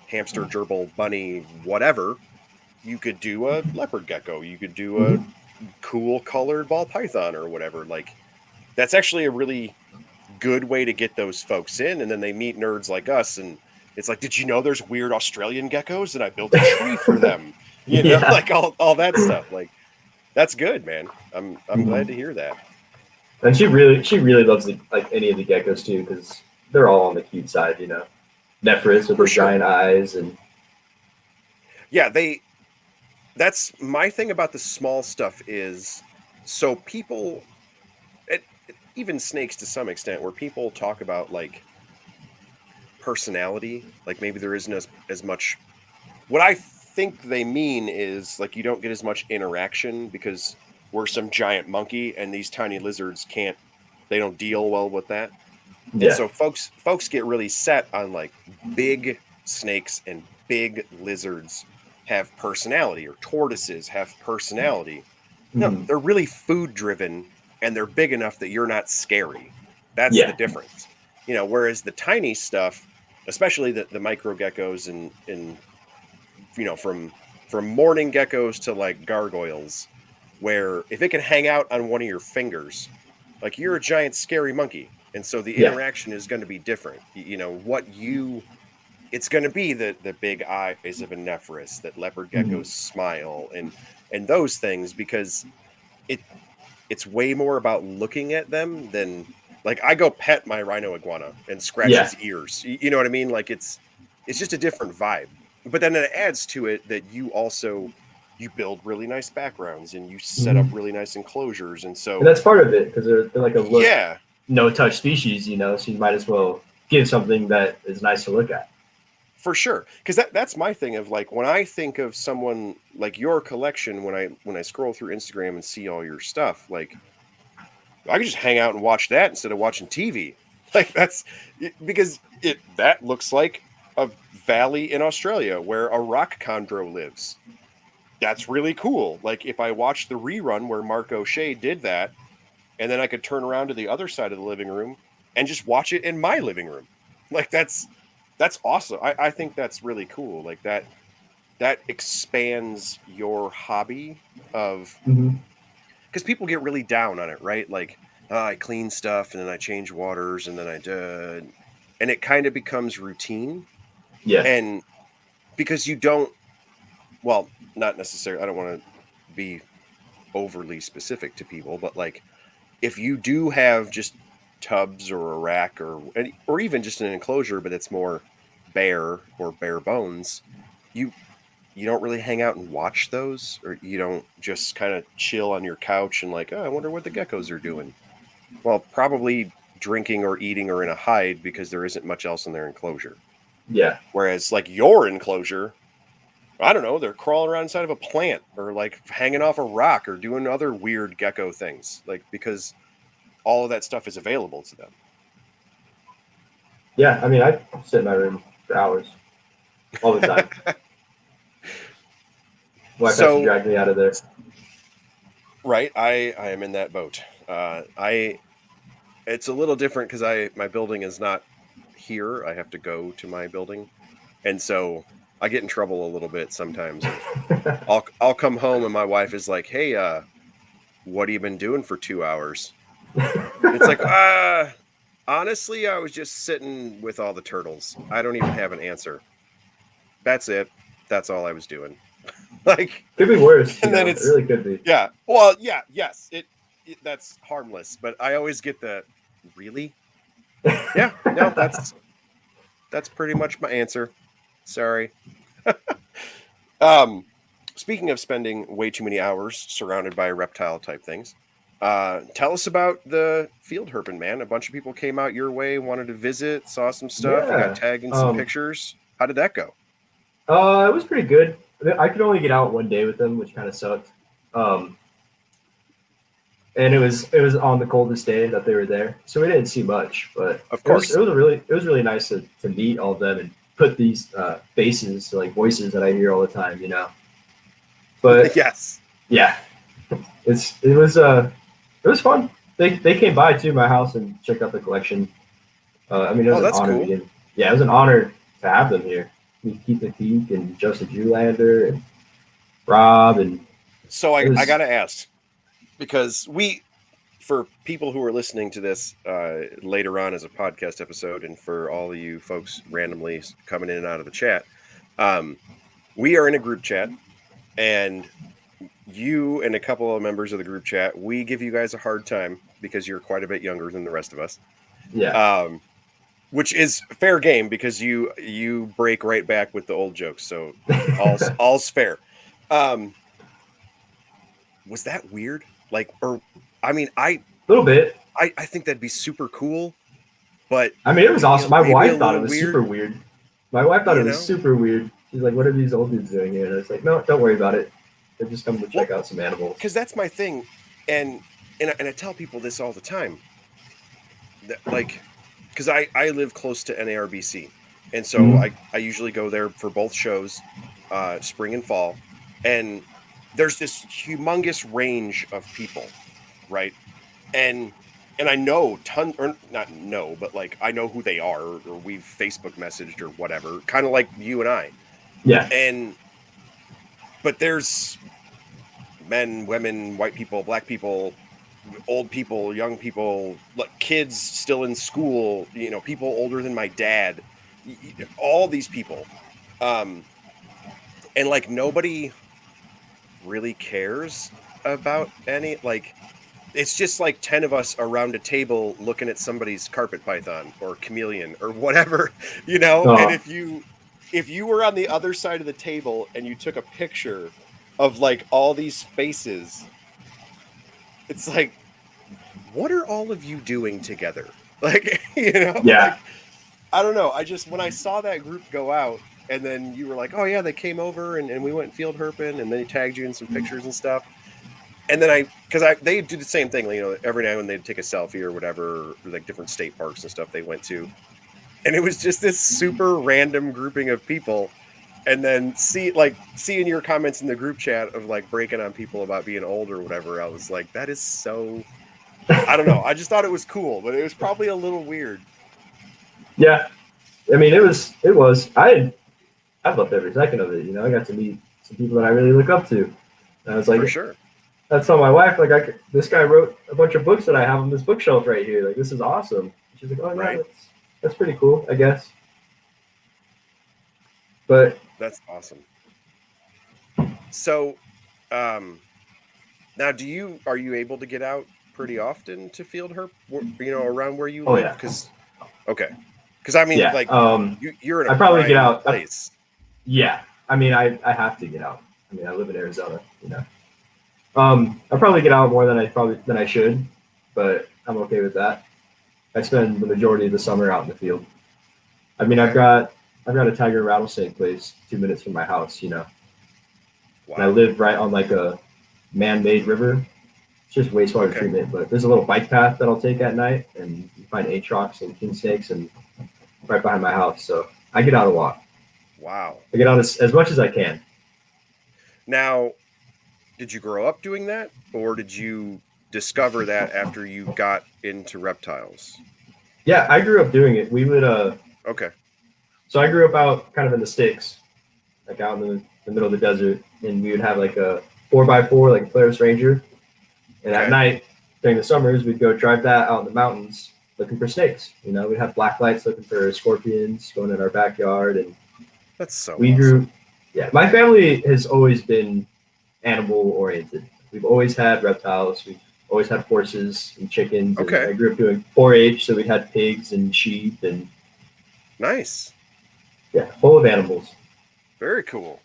hamster, gerbil, bunny, whatever, you could do a leopard gecko, you could do a Hmm. cool colored ball python or whatever. Like, that's actually a really good way to get those folks in, and then they meet nerds like us, and it's like, did you know there's weird Australian geckos and I built a tree for them? Yeah. Like all that stuff. Like, that's good, man. I'm Hmm. glad to hear that. And she really loves like any of the geckos too, because they're all on the cute side, you know. Nephris with For those sure. giant eyes, and Yeah, that's my thing about the small stuff is, so people, even snakes to some extent, where people talk about like personality, like maybe there isn't as much. What I think they mean is like you don't get as much interaction because we're some giant monkey and these tiny lizards can't, they don't deal well with that. And yeah. so folks get really set on like big snakes and big lizards have personality, or tortoises have personality. No, Hmm. they're really food driven and they're big enough that you're not scary. That's the Yeah. difference. Whereas the tiny stuff, especially the micro geckos and from morning geckos to like gargoyles, where if it can hang out on one of your fingers, like you're a giant scary monkey. And so the Yeah. interaction is going to be different. It's going to be the big eyes of a nephris, that leopard Hmm. geckos smile and those things, because it it's way more about looking at them than, like, I go pet my rhino iguana and scratch Yeah. his ears. You know what I mean? Like, it's just a different vibe. But then it adds to it that you build really nice backgrounds and you set up Hmm. really nice enclosures. And And so, that's part of it because they're like a look yeah, no touch species, you know. So you might as well give something that is nice to look at. for sure. Because that's my thing of like, when I think of someone like your collection, when I scroll through Instagram and see all your stuff, like, I could just hang out and watch that instead of watching TV. Like, because that looks like a valley in Australia where a rock chondro lives. That's really cool. Like, if I watched the rerun where Mark O'Shea did that, and then I could turn around to the other side of the living room and just watch it in my living room. Like, that's awesome. I think that's really cool. Like, that expands your hobby of, Hmm. because people get really down on it, right? Like, I clean stuff and then I change waters and then and it kind of becomes routine. Yeah. And because you don't, well, not necessarily, I don't want to be overly specific to people, but like if you do have just tubs or a rack or even just an enclosure, but it's more bare or bare bones, you you don't really hang out and watch those, or you don't just kind of chill on your couch and like, oh, I wonder what the geckos are doing. Well, probably drinking or eating or in a hide because there isn't much else in their enclosure. Yeah. Whereas like your enclosure, I don't know, they're crawling around inside of a plant or like hanging off a rock or doing other weird gecko things, like because all of that stuff is available to them. Yeah. I mean, I sit in my room for hours all the time. Wife has to So, drag me out of there. right, I am in that boat. I It's a little different because my building is not here. I have to go to my building, and so I get in trouble a little bit sometimes. Of I'll come home and my wife is like, "Hey, what have you been doing for 2 hours?" It's like, honestly, I was just sitting with all the turtles. I don't even have an answer. That's it. That's all I was doing. Like, Could be worse. and then It it's really could be. yeah. Well, yeah, yes. That's harmless, but I always get the really. Yeah, no, that's pretty much my answer. Sorry. Um, Speaking of spending way too many hours surrounded by reptile type things, tell us about the field herping, man. A bunch of people came out your way, wanted to visit, saw some stuff. You got Yeah. tagged in some pictures. How did that go? It was pretty good. I could only get out one day with them, which kind of sucked. Um, and it was on the coldest day that they were there, so we didn't see much. But Of it course. was really nice to meet all of them and put these faces, like voices that I hear all the time, you know. But Yes. yeah, it was fun. They came by to my house and checked out the collection. I mean, it was Oh, an that's honor cool. yeah, it was an honor to have them here. Keith McPeak and Joseph Julander and Rob and So it I was gotta ask, because for people who are listening to this later on as a podcast episode, and for all of you folks randomly coming in and out of the chat, um, we are in a group chat, and you and a couple of members of the group chat, we give you guys a hard time because you're quite a bit younger than the rest of us. yeah. Which is fair game because you break right back with the old jokes, so all's fair. Um, was that weird? Like, or I mean, A little bit. I think that'd be super cool, but I mean, it was awesome. My maybe a wife thought it little was weird, super weird. My wife thought it you was know? super weird. She's like, "What are these old dudes doing here?" And I was like, "No, don't worry about it. They're just coming to Well, check out some animals." because that's my thing, and I tell people this all the time. That, like, because I live close to NARBC, and so Mhm. I usually go there for both shows, spring and fall, and there's this humongous range of people, right? And I know or not know, but like I know who they are, or we've Facebook messaged or whatever, kind of like you and I. Yeah. And but there's men, women, white people, black people, old people, young people, like kids still in school, people older than my dad, all these people. Um, and like nobody really cares about any, like, it's just like 10 of us around a table looking at somebody's carpet python or chameleon or whatever, and Uh, if you were on the other side of the table and you took a picture of like all these faces, it's like, what are all of you doing together? Like, yeah. like, I don't know. I just, when I saw that group go out and then you were like, oh yeah, they came over and we went field herping and they tagged you in some pictures and stuff. And then they do the same thing, every now and then they'd take a selfie or whatever, or like different state parks and stuff they went to. And it was just this super random grouping of people. And then seeing your comments in the group chat of like breaking on people about being old or whatever, I was like, that is so, I don't know. I just thought it was cool, but it was probably a little weird. Yeah. I mean, it was. I loved every second of it. You know, I got to meet some people that I really look up to. And I was like, For sure. I told my wife, like, this guy wrote a bunch of books that I have on this bookshelf right here. Like, this is awesome. She's like, oh yeah, Right. that's pretty cool, I guess. But That's awesome. So, now are you able to get out pretty often to field herp, around where you oh live? yeah, Because I mean, yeah. like you're in a I probably get prime out. place. Yeah, I mean, I have to get out. I mean, I live in Arizona, you know. I probably get out more than I should, but I'm okay with that. I spend the majority of the summer out in the field. I mean, Okay. I've got a tiger and rattlesnake place 2 minutes from my house, you know, and I Wow. live right on like a man-made river. It's just wastewater Okay. treatment, but there's a little bike path that I'll take at night, and you find atrox and king snakes, and right behind my house. So I get out a lot. Wow. I get out as much as I can. Now, did you grow up doing that, or did you discover that after you got into reptiles? Yeah, I grew up doing it. We would Okay. So I grew up out kind of in the sticks, like out in the middle of the desert, and we would have like a 4x4, like a Polaris Ranger. And at Okay. night, during the summers, we'd go drive that out in the mountains looking for snakes. You know, we'd have black lights looking for scorpions going in our backyard. And That's so we awesome. grew, yeah, my family has always been animal oriented. We've always had reptiles. We've always had horses and chickens. And Okay. I grew up doing 4-H, so we had pigs and sheep and, Nice. yeah, full of animals. Very cool.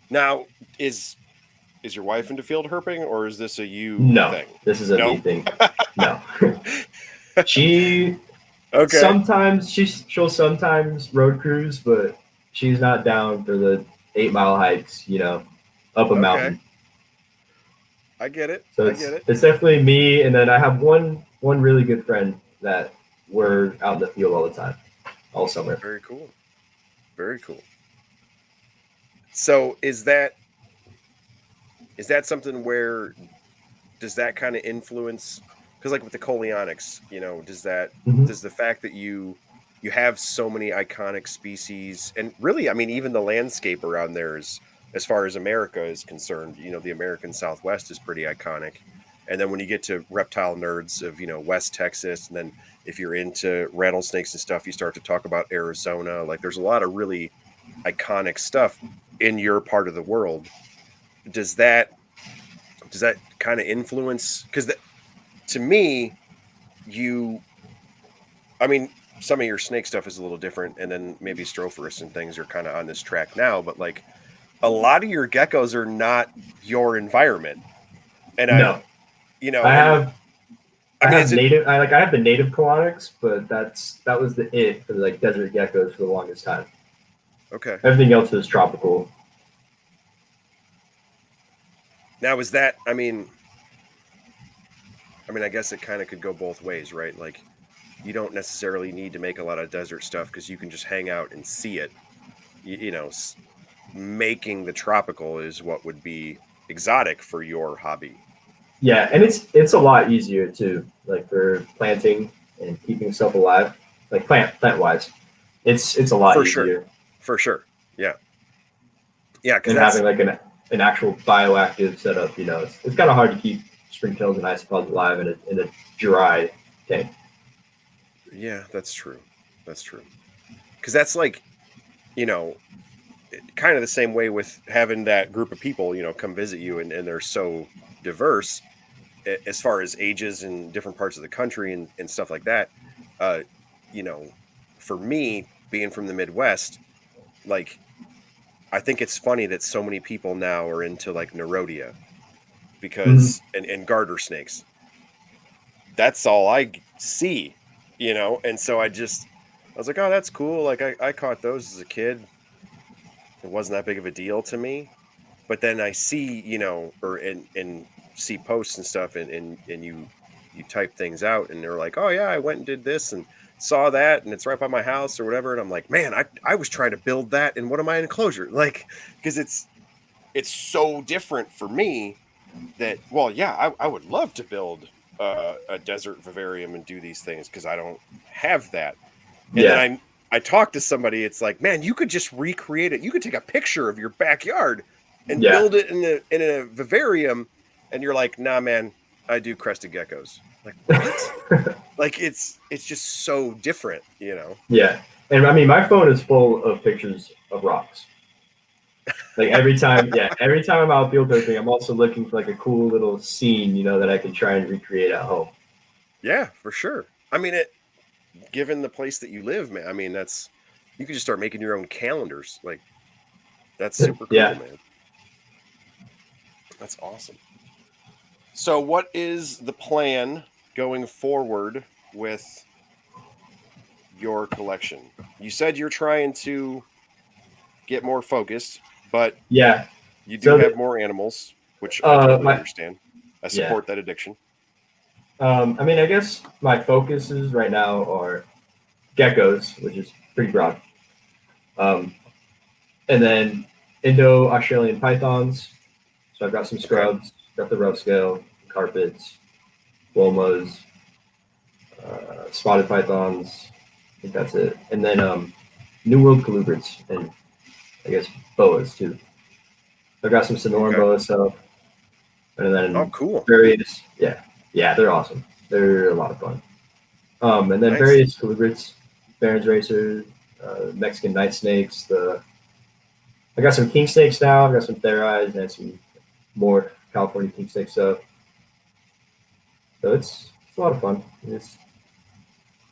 Now, is your wife into field herping, or is this a you No, thing? this is a me No. thing. No. She Okay. she'll sometimes road cruise, but she's not down for the 8 mile hikes, you know, up a Okay. mountain. I get it. So I get it. it's definitely me, and then I have one really good friend that we're out in the field all the time, all summer. Very cool. Very cool. So is that something where does that kind of influence, because like with the coleonyx, Mhm. does the fact that you have so many iconic species, and really, I mean, even the landscape around there is, as far as America is concerned, the American Southwest is pretty iconic. And then when you get to reptile nerds of, West Texas, and then if you're into rattlesnakes and stuff, you start to talk about Arizona. Like there's a lot of really iconic stuff in your part of the world. Does that kind of influence, because to me, you I mean, some of your snake stuff is a little different, and then maybe Strophorus and things are kind of on this track now, but like a lot of your geckos are not your environment. And No, I and have I I mean, have is it native I have the native colonics, but that was the it for like desert geckos for the longest time. okay? Everything else was tropical. Now, is that, I guess it kind of could go both ways, right? Like you don't necessarily need to make a lot of desert stuff because you can just hang out and see it. Making the tropical is what would be exotic for your hobby. Yeah, and it's a lot easier too, like for planting and keeping stuff alive, like plant wise. It's a lot For sure. easier For sure. Yeah. Yeah, because than that's having like an actual bioactive setup. You know, it's kind of hard to keep springtails and isopods alive in a dry tank. yeah, that's true. That's true. Because that's like, you know, kind of the same way with having that group of people, come visit you, and they're so diverse as far as ages and different parts of the country and stuff like that. Uh, you know, for me, being from the Midwest, like I think it's funny that so many people now are into like Nerodia Mm-hmm. because and garter snakes. That's all I see, and so I was like, oh, that's cool. Like I caught those as a kid. It wasn't that big of a deal to me. But then I see, or and see posts and stuff, and you type things out, and they're like, oh yeah, I went and did this and saw that, and it's right by my house or whatever. And I'm like, man, I was trying to build that in one of my enclosures, like, because it's so different for me that, well, yeah, I would love to build a desert vivarium and do these things because I don't have that. And then Yeah, I talked to somebody, it's like, man, you could just recreate it. You could take a picture of your backyard and yeah, build it in a vivarium, and you're like, nah, man, I do crested geckos. Like, what? Like, it's just so different, you know? Yeah. And I mean, my phone is full of pictures of rocks. Like every time, yeah, every time I'm out field herping, I'm also looking for like a cool little scene, you know, that I can try and recreate at home. Yeah, for sure. I mean, given the place that you live, man, I mean, you could just start making your own calendars. Like, that's super cool, Yeah. man. That's awesome. So, what is the plan going forward with your collection? You said you're trying to get more focused, but Yeah. you do So, have more animals, which I totally my, understand. I yeah. support that addiction. I mean, I guess my focuses right now are geckos, which is pretty broad. Um, and then Indo-Australian pythons. So I've got some Okay. scrubs, got the rough scale, carpets, womas, spotted pythons. I think that's it. And then New World colubrids and I guess boas too. I've got some Sonoran Okay. boa stuff, and Oh, then cool. various, yeah, they're awesome. They're a lot of fun. And then Nice. various colubrids, Barons racers, Mexican night snakes. I got some king snakes now. I got some therides and some more California king snake stuff. So it's a lot of fun.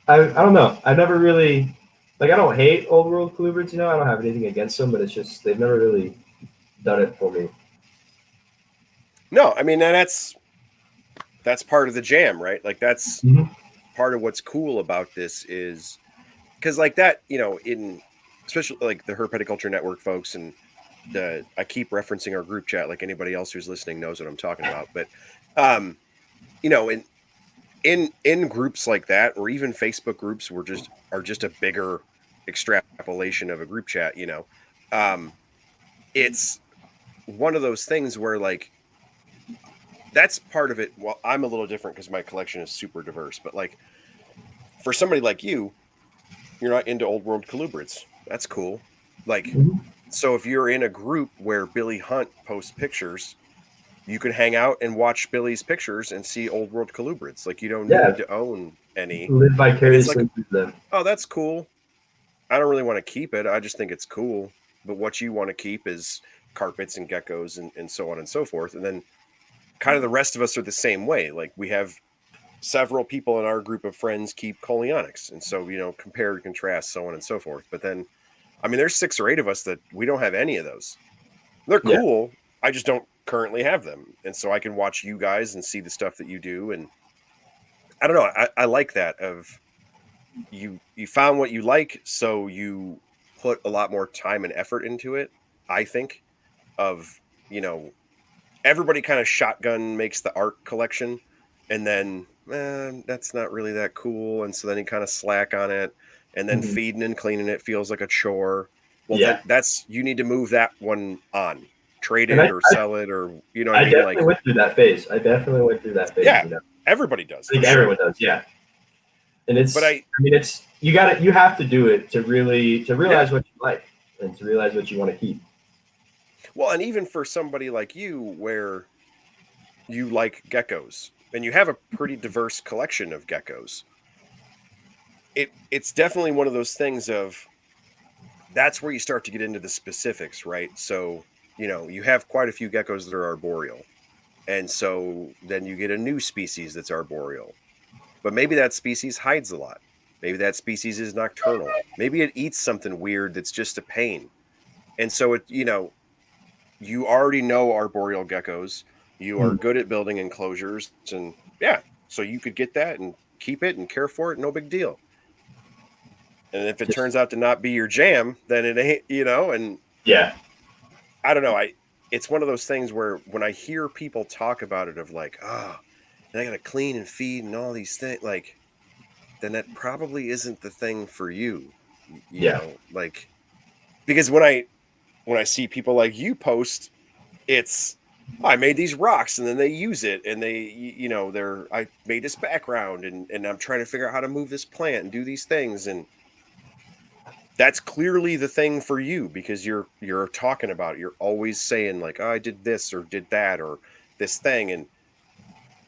I don't know. I've never really like I don't hate old world colubrids. You know, I don't have anything against them, but it's just they've never really done it for me. No, I mean, and that's part of the jam, right? Like, that's Mm-hmm. part of what's cool about this is because, like, that, you know, in especially like the herpetoculture network folks, and I keep referencing our group chat, like anybody else who's listening knows what I'm talking about. But um, you know, in groups like that, or even Facebook groups, are just a bigger extrapolation of a group chat, you know. Um, it's one of those things where, like, that's part of it. Well, I'm a little different because my collection is super diverse, but like for somebody like you, you're not into old world colubrids. That's cool. Like, Mm-hmm. so if you're in a group where Billy Hunt posts pictures, you can hang out and watch Billy's pictures and see old world colubrids. Like, you don't need Yeah, to own any. live And it's like, vicariously through them. oh, that's cool. I don't really want to keep it. I just think it's cool. But what you want to keep is carpets and geckos and so on and so forth. And then kind of the rest of us are the same way. Like, we have several people in our group of friends keep Coleonyx. And so, you know, compare and contrast, so on and so forth. But then, I mean, there's 6 or 8 of us that we don't have any of those. They're Yeah, cool. I just don't currently have them. And so I can watch you guys and see the stuff that you do. And I don't know. I like that of you found what you like, so you put a lot more time and effort into it, I think, of, you know, everybody kind of shotgun makes the art collection, and then that's not really that cool, and so then you kind of slack on it, and then hmm feeding and cleaning it feels like a chore. Well, yeah. that's you need to move that one on, trade And it or sell it, or you know what I I mean? definitely Like, went through that phase. I definitely went through that phase. yeah, You know, everybody does I for think everyone sure. does. Yeah, and But I mean, it's you got to you have to do it to really to yeah. realize what you like and to realize what you want to keep. Well, and even for somebody like you, where you like geckos and you have a pretty diverse collection of geckos, it's definitely one of those things of that's where you start to get into the specifics, right? So, you know, you have quite a few geckos that are arboreal. And so then you get a new species that's arboreal. But maybe that species hides a lot. Maybe that species is nocturnal. Maybe it eats something weird that's just a pain. And so it, you know, you already know arboreal geckos. You are Mm. good at building enclosures, and yeah, so you could get that and keep it and care for it, no big deal. And if it Just turns out to not be your jam, then it ain't, you know. And yeah, I don't know. It's one of those things where when I hear people talk about it, of like, and I got to clean and feed and all these things, like, then that probably isn't the thing for you, you yeah, know, like, because when I see people like you post, it's, "Oh, I made these rocks," and then they use it, and you know, I made this background, and I'm trying to figure out how to move this plant and do these things, and that's clearly the thing for you, because you're talking about it. You're always saying like, "Oh, I did this or did that," or, you know, "I made this background," and I'm trying to figure out how to move this plant and do these things, and that's clearly the thing for you, because you're talking about it. You're always saying like, "Oh, I did this or did that," or, you know, this thing, and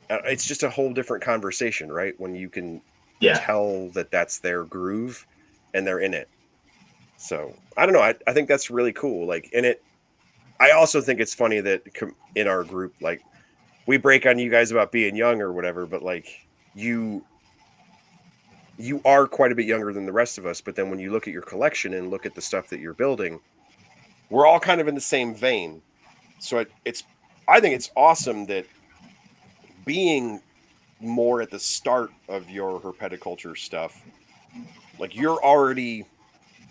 it's just a whole different conversation, right? When you can Yeah. tell that that's their groove and they're in it. So I don't know. I think that's really cool. Like in it, I also think it's funny that in our group, like we break on you guys about being young or whatever, but like you you are quite a bit younger than the rest of us. But then when you look at your collection and look at the stuff that you're building, we're all kind of in the same vein. So I think it's awesome that being more at the start of your herpetoculture stuff, like you're already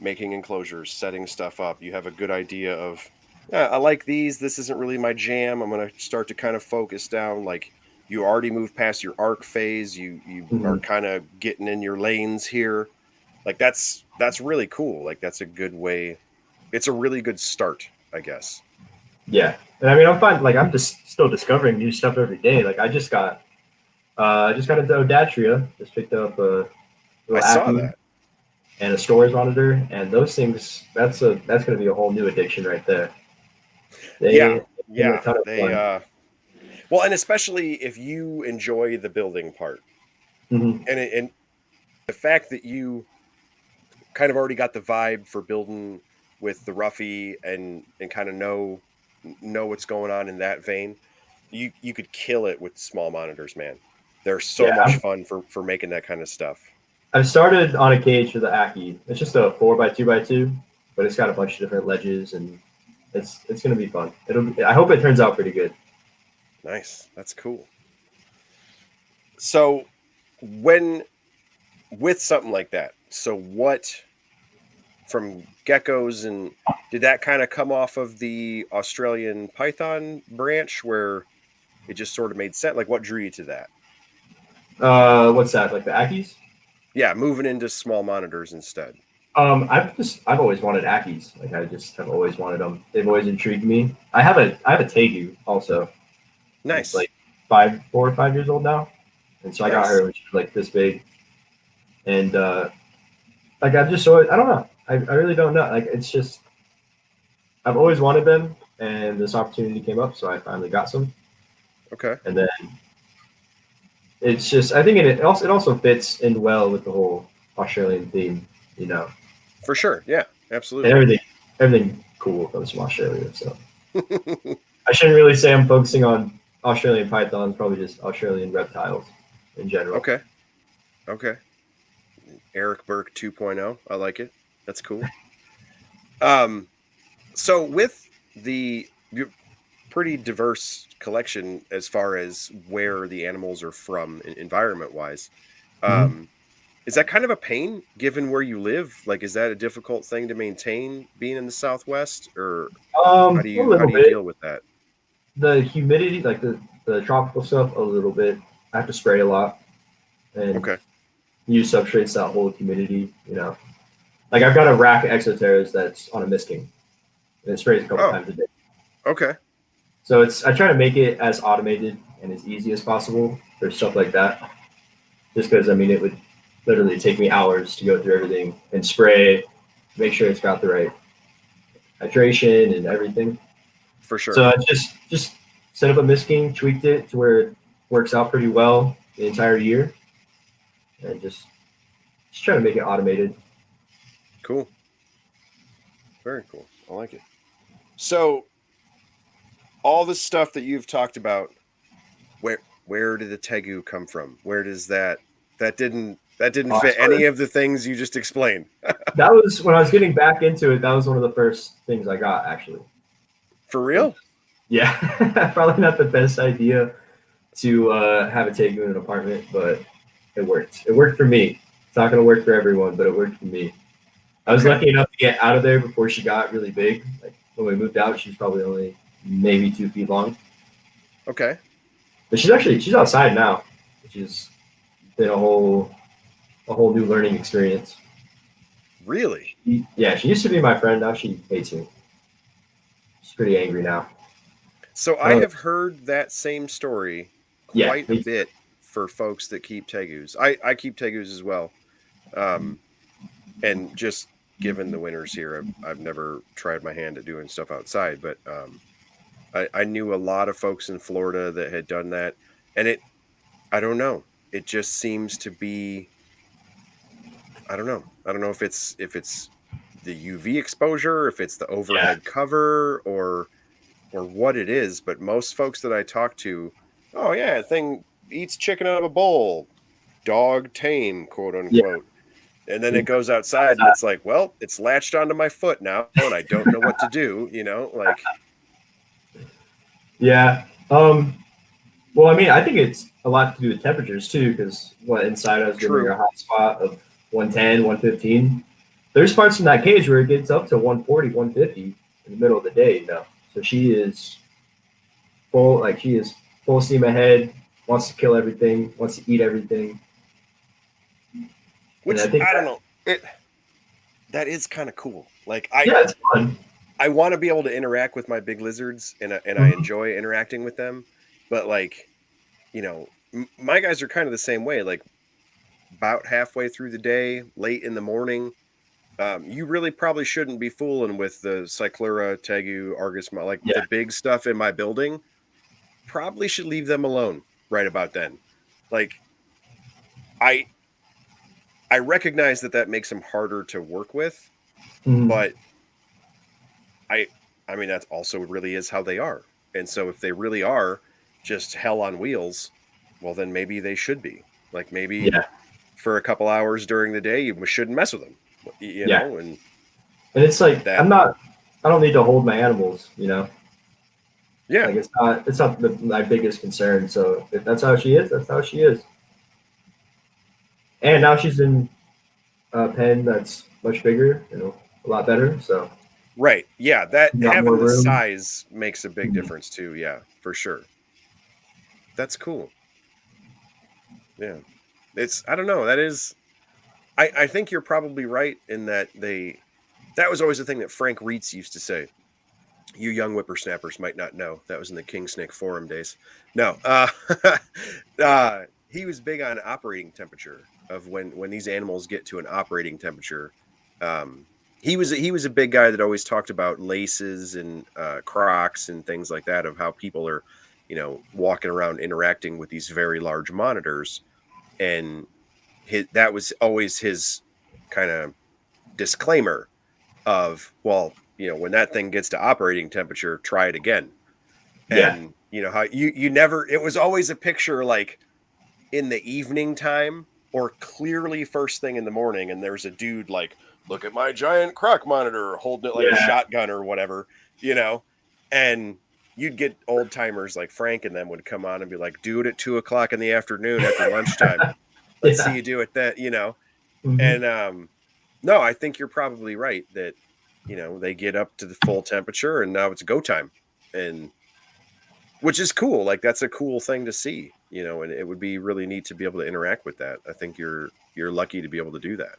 making enclosures, setting stuff up. You have a good idea of, yeah, I like these. This isn't really my jam. I'm going to start to kind of focus down. Like you already moved past your arc phase. You are Mhm. kind of getting in your lanes here. Like that's really cool. Like that's a good way. It's a really good start, I guess. Yeah. And I mean, I'm fine. Like, I'm just still discovering new stuff every day. Like, I just got into Odatria. Just picked up a I little saw Acme that. and a storage monitor, and those things. That's going to be a whole new addiction right there. Yeah, They give me a yeah. ton of They fun. well, and especially if you enjoy the building part, Hmm. and the fact that you kind of already got the vibe for building with the roughy and kind of know what's going on in that vein. You could kill it with small monitors, man. They're so Yeah, much fun for making that kind of stuff. I've started on a cage for the Ackie. It's just a 4x2x2, but it's got a bunch of different ledges, and it's going to be fun. I hope it turns out pretty good. Nice. That's cool. So when with something like that, so what from geckos and did that kind of come off of the Australian Python branch where it just sort of made sense? Like what drew you to that? What's that? Like the Ackies? Yeah, moving into small monitors instead. I've always wanted Ackies. Like I just have always wanted them. They've always intrigued me. I have a Tegu also. It's Nice. like 4 or 5 years old now, and so I got Nice. her when she was like this big, and like I've just always I don't know. I really don't know. Like it's just I've always wanted them, and this opportunity came up, so I finally got some, Okay. and then it's just I think it also fits in well with the whole Australian theme, you know, For sure. Yeah, and absolutely. everything cool comes from Australia. So I shouldn't really say I'm focusing on Australian pythons, probably just Australian reptiles in general. Okay. Okay. Eric Burke 2.0. I like it. That's cool. Um so with the your pretty diverse collection as far as where the animals are from environment wise. Mm-hmm. Um is that kind of a pain given where you live? Like is that a difficult thing to maintain being in the Southwest or A how little do you bit. deal with that? The humidity, like the tropical stuff, a little bit. I have to spray a lot and Okay. use substrates that hold humidity. You know, like I've got a rack of exoteras that's on a misting, and it sprays a couple Oh, times a day. okay. So I try to make it as automated and as easy as possible for stuff like that. Just because I mean, it would literally take me hours to go through everything and spray, make sure it's got the right hydration and everything. For sure. So I just set up a misking, tweaked it to where it works out pretty well the entire year, and just try to make it automated. Cool. Very cool. I like it. So all the stuff that you've talked about, where did the tegu come from? Where does that didn't Oh, I fit swear. any of the things you just explained. That was when I was getting back into it. That was one of the first things I got actually. For It, real? yeah, probably not the best idea to have a take in an apartment, but it worked. It worked for me. It's not going to work for everyone, but it worked for me. I was Okay. lucky enough to get out of there before she got really big. Like when we moved out, she was probably only maybe 2 feet long. Okay. But she's outside now, which has been a whole new learning experience. Really? Yeah, she used to be my friend. Now she hates me. She's pretty angry now. So I I don't. have heard that same story Yeah, quite a bit for folks that keep tegus. I keep tegus as well. Um, and just given the winters here, I've never tried my hand at doing stuff outside, but I knew a lot of folks in Florida that had done that, and I don't know. It just seems to be, I don't know. I don't know if it's the UV exposure, if it's the Yeah. overhead cover, or what it is, but most folks that I talk to, oh yeah, thing eats chicken out of a bowl, dog tame, quote Yeah. unquote. And then it goes outside and it's like, well, it's latched onto my foot now and I don't know what to do, like Yeah. Well, I mean, I think it's a lot to do with temperatures too, because what inside I was giving her true. a hot spot of 110, 115. There's parts in that cage where it gets up to 140, 150 in the middle of the day, So she is she is full steam ahead, wants to kill everything, wants to eat everything. And I Which think I don't that, know. That is kind of cool. Like yeah, it's fun. I want to be able to interact with my big lizards and I Mhm. enjoy interacting with them, but like, my guys are kind of the same way. Like about halfway through the day, late in the morning, you really probably shouldn't be fooling with the Cyclura, Tegu, Argus, like Yeah. the big stuff in my building. Probably should leave them alone right about then. Like I I recognize that makes them harder to work with, Mhm. but I I mean that's also really is how they are. And so if they really are just hell on wheels, well then maybe they should be. Like maybe Yeah. for a couple hours during the day you shouldn't mess with them. Yeah. And And it's like, that I don't need to hold my animals. yeah, Like it's not my biggest concern. So if that's how she is, that's how she is. And now she's in a pen that's much bigger, a lot better. So right. Yeah, that got more having the room. size makes a big Mhm. difference too. Yeah, for sure. That's cool. Yeah. It's I don't know. That is I think you're probably right in that was always the thing that Frank Reitz used to say. You young whippersnappers might not know. That was in the King Snake Forum days. No. He was big on operating temperature of when these animals get to an operating temperature. Um he was a big guy that always talked about laces and crocs and things like that of how people are, walking around interacting with these very large monitors and that was always his kind of disclaimer of, well, when that thing gets to operating temperature, try it again. Yeah. And how you never, it was always a picture like in the evening time or clearly first thing in the morning. And there's a dude like, look at my giant croc monitor holding it like a Yeah. shotgun or whatever, you know, and you'd get old timers like Frank and them would come on and be like, do it at 2 o'clock in the afternoon after lunchtime. Let's see Yeah. you do it then. Hmm. And no, I think you're probably right that they get up to the full temperature and now it's go time, and which is cool. Like that's a cool thing to see, and it would be really neat to be able to interact with that. I think you're lucky to be able to do that.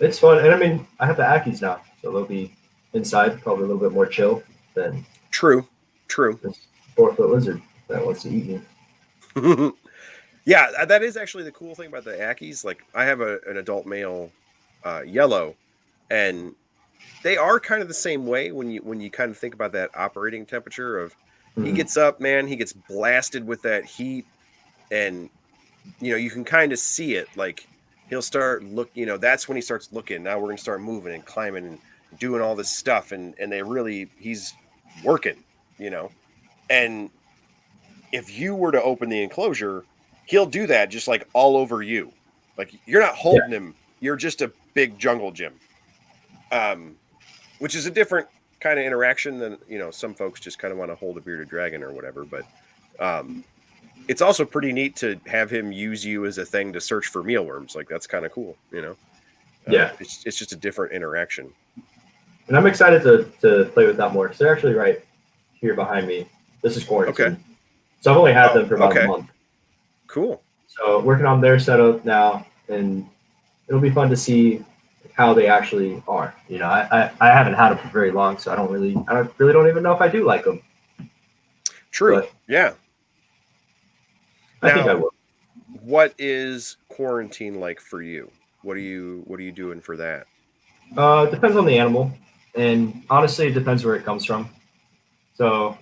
It's fun. And I mean, I have the Ackies now, so they'll be inside, probably a little bit more chill than True, true. this 4-foot lizard that wants to eat me. Yeah, that is actually the cool thing about the Ackies. Like I have an adult male yellow, and they are kind of the same way when you kind of think about that operating temperature of he Mm. gets up, man, he gets blasted with that heat, and you can kind of see it. Like he'll start that's when he starts looking. Now we're gonna start moving and climbing and doing all this stuff, and he's working, you know. And if you were to open the enclosure, he'll do that just like all over you. Like you're not Yeah. holding him, you're just a big jungle gym. Um, which is a different kind of interaction than some folks just kind of want to hold a bearded dragon or whatever. But um, it's also pretty neat to have him use you as a thing to search for mealworms. Like that's kind of cool. Yeah. It's just a different interaction. And I'm excited to play with that more because they're actually right here behind me. This is Okay. quarantine. So I've only had Oh, them for about a okay. month. Cool. So working on their setup now, and it'll be fun to see how they actually are. I haven't had them for very long, so I don't even know if I do like them, True. but Yeah. I think I Now, will. what is quarantine like for you? What are you doing for that? Depends on the animal. And honestly, it depends where it comes from. So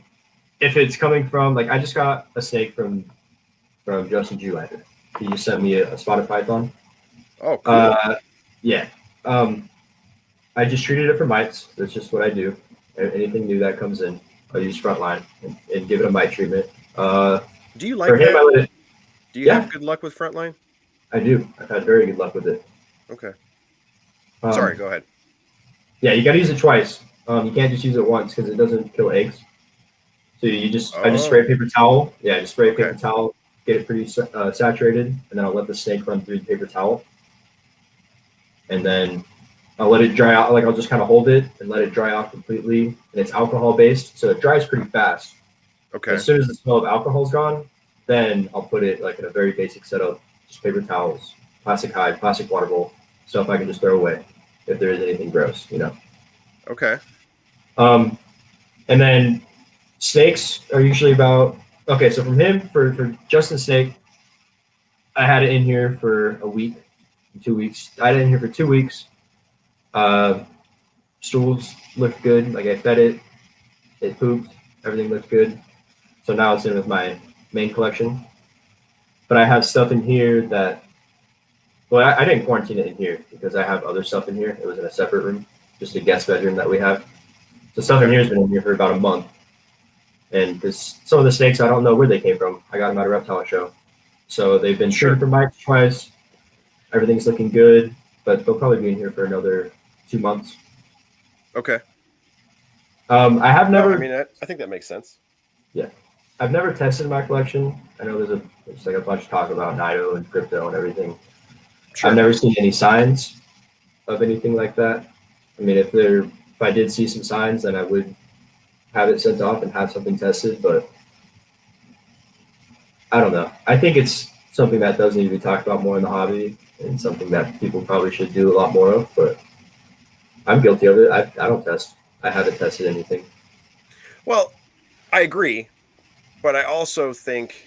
if it's coming from, like, I just got a snake from Justin Grahn. He just sent me a spotted python. Oh, cool. Yeah. Um, I just treated it for mites. That's just what I do. Anything new that comes in, I'll use frontline and give it a mite treatment. Do you For like him, that? I let it. Do you Yeah, have good luck with Frontline? I do. I've had very good luck with it. Okay. Sorry, Um, go ahead. yeah, you got to use it twice. You can't just use it once because it doesn't kill eggs. So I just spray a Oh, paper towel. Yeah, I just spray a okay. paper towel, get it pretty saturated, and then I'll let the snake run through the paper towel, and then I'll let it dry out. Like I'll just kind of hold it and let it dry out completely. And it's alcohol based, so it dries pretty fast. And Okay. as soon as the smell of alcohol's gone, then I'll put it like in a very basic setup, just paper towels, plastic hide, plastic water bowl, stuff I can just throw away if there is anything gross, you know. Okay. Um, and then snakes are usually about okay. So from him for Justin Snake, I had it in here for a week, 2 weeks. I had it in here for 2 weeks. Uh, Stools looked good. Like I fed it, it pooped, everything looked good. So now it's in with my main collection. But I have stuff in here that well, I didn't quarantine it in here because I have other stuff in here. It was in a separate room, just a guest bedroom that we have. So stuff in Okay. here has been in here for about a month. And because some of the snakes, I don't know where they came from. I got them at a reptile show. So they've been treated Sure. for mites twice. Everything's looking good, but they'll probably be in here for another 2 months. Okay. I have No, I never, mean, I think that makes sense. yeah, I've never tested my collection. I know there's like a bunch of talk about Nido and crypto and everything. I've Sure. never seen any signs of anything like that. I mean, if I did see some signs, then I would have it sent off and have something tested. But I don't know. I think it's something that does need to be talked about more in the hobby and something that people probably should do a lot more of. But I'm guilty of it. I don't test. I haven't tested anything. Well, I agree, but I also think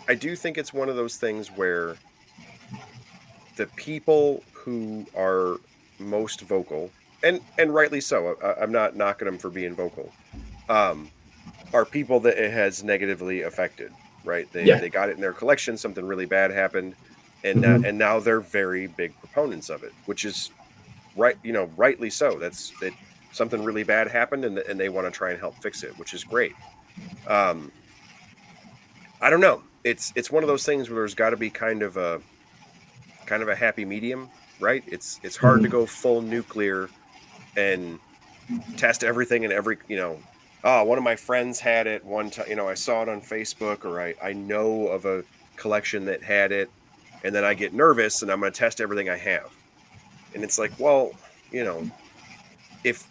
I do think it's one of those things where the people who are most vocal, and rightly so, I'm not knocking them for being vocal, um, are people that it has negatively affected, right? They Yeah. they got it in their collection, something really bad happened, Hmm. and now they're very big proponents of it, which is right, rightly so. That's that something really bad happened, and they want to try and help fix it, which is great. Um, I don't know. It's one of those things where there's got to be kind of a happy medium, right? It's hard to Hmm. go full nuclear and test everything and every, oh, one of my friends had it one time, I saw it on Facebook, or I know of a collection that had it, and then I get nervous and I'm going to test everything I have. And it's like, well, you know, if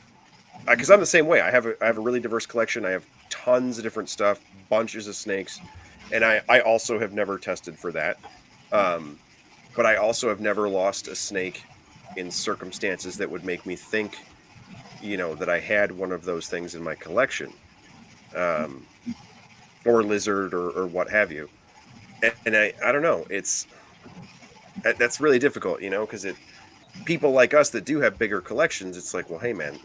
because I'm the same way. I have a really diverse collection. I have tons of different stuff, bunches of snakes, and I also have never tested for that. Um, but I also have never lost a snake in circumstances that would make me think, that I had one of those things in my collection, um, or lizard or what have you. And I don't know. That's really difficult, because it people like us that do have bigger collections. It's like, well, hey, man,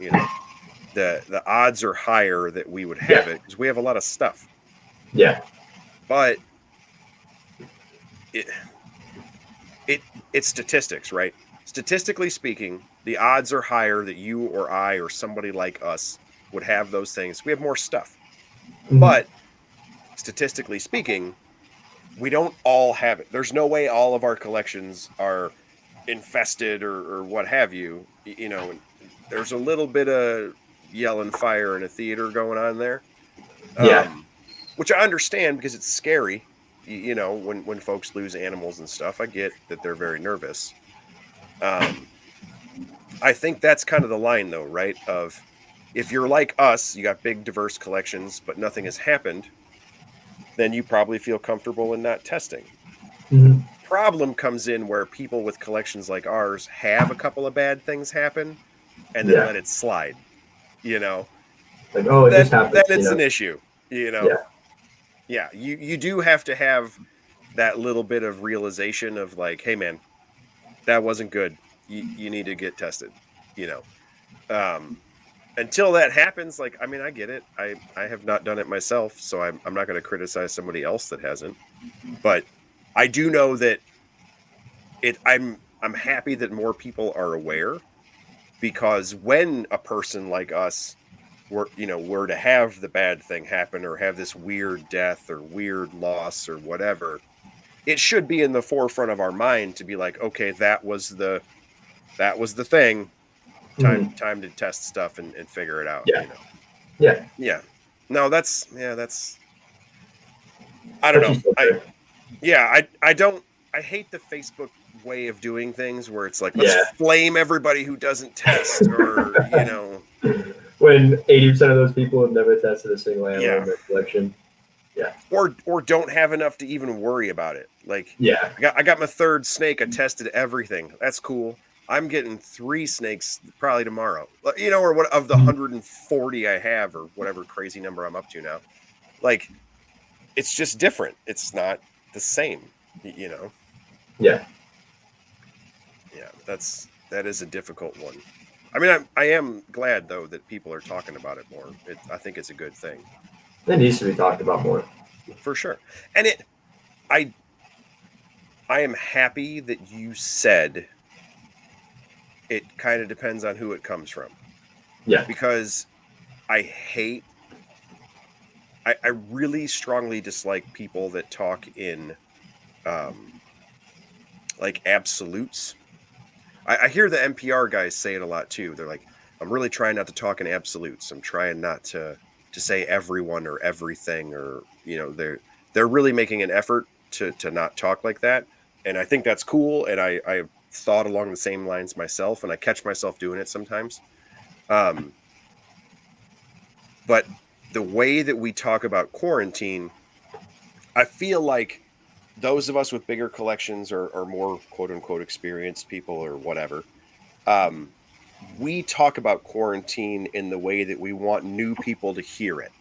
the odds are higher that we would Yeah. have it because we have a lot of stuff. Yeah. But it it's statistics, right? Statistically speaking, the odds are higher that you or I or somebody like us would have those things. We have more stuff. Hmm. But statistically speaking, we don't all have it. There's no way all of our collections are infested or what have you. And there's a little bit of yelling fire in a theater going on there. Yeah. Which I understand because it's scary. When folks lose animals and stuff, I get that they're very nervous. Um, I think that's kind of the line, though, right? Of if you're like us, you got big, diverse collections, but nothing has happened, then you probably feel comfortable in not testing. Hmm. Problem comes in where people with collections like ours have a couple of bad things happen and then Yeah. let it slide. You know, Like, oh, it then just then happens, you it's know? an issue. You know, Yeah. yeah, you do have to have that little bit of realization of like, hey, man, that wasn't good. you need to get tested, you know. Until that happens, like, I mean, I get it. I have not done it myself, so I'm not going to criticize somebody else that hasn't. But I do know that I'm happy that more people are aware, because when a person like us were to have the bad thing happen or have this weird death or weird loss or whatever, it should be in the forefront of our mind to be like, okay, that was the thing. Mhm. Time to test stuff and figure it out, Yeah. Yeah. Yeah. No, that's I don't But you know. still I could. Yeah, I don't I hate the Facebook way of doing things where it's like, let's Yeah. flame everybody who doesn't test, or When 80% of those people have never tested a single animal in yeah, their collection. Yeah. or don't have enough to even worry about it. Like, Yeah. I got my third snake. I tested everything. That's cool. I'm getting 3 snakes probably tomorrow. Or what, of the Mhm. 140 I have, or whatever crazy number I'm up to now. Like, it's just different. It's not the same, you know. Yeah. Yeah, that is a difficult one. I mean, I am glad though that people are talking about it more. I think it's a good thing, It needs to be talked about more. for sure. And I I am happy that you said it kind of depends on who it comes from, Yeah. because I hate I really strongly dislike people that talk in um like absolutes. I hear the NPR guys say it a lot too. They're like, I'm really trying not to talk in absolutes. I'm trying not to say everyone or everything, or they're really making an effort to not talk like that. And I think that's cool. And I've thought along the same lines myself, and I catch myself doing it sometimes. Um, but the way that we talk about quarantine, I feel like those of us with bigger collections, or more quote unquote experienced people or whatever, um, we talk about quarantine in the way that we want new people to hear it.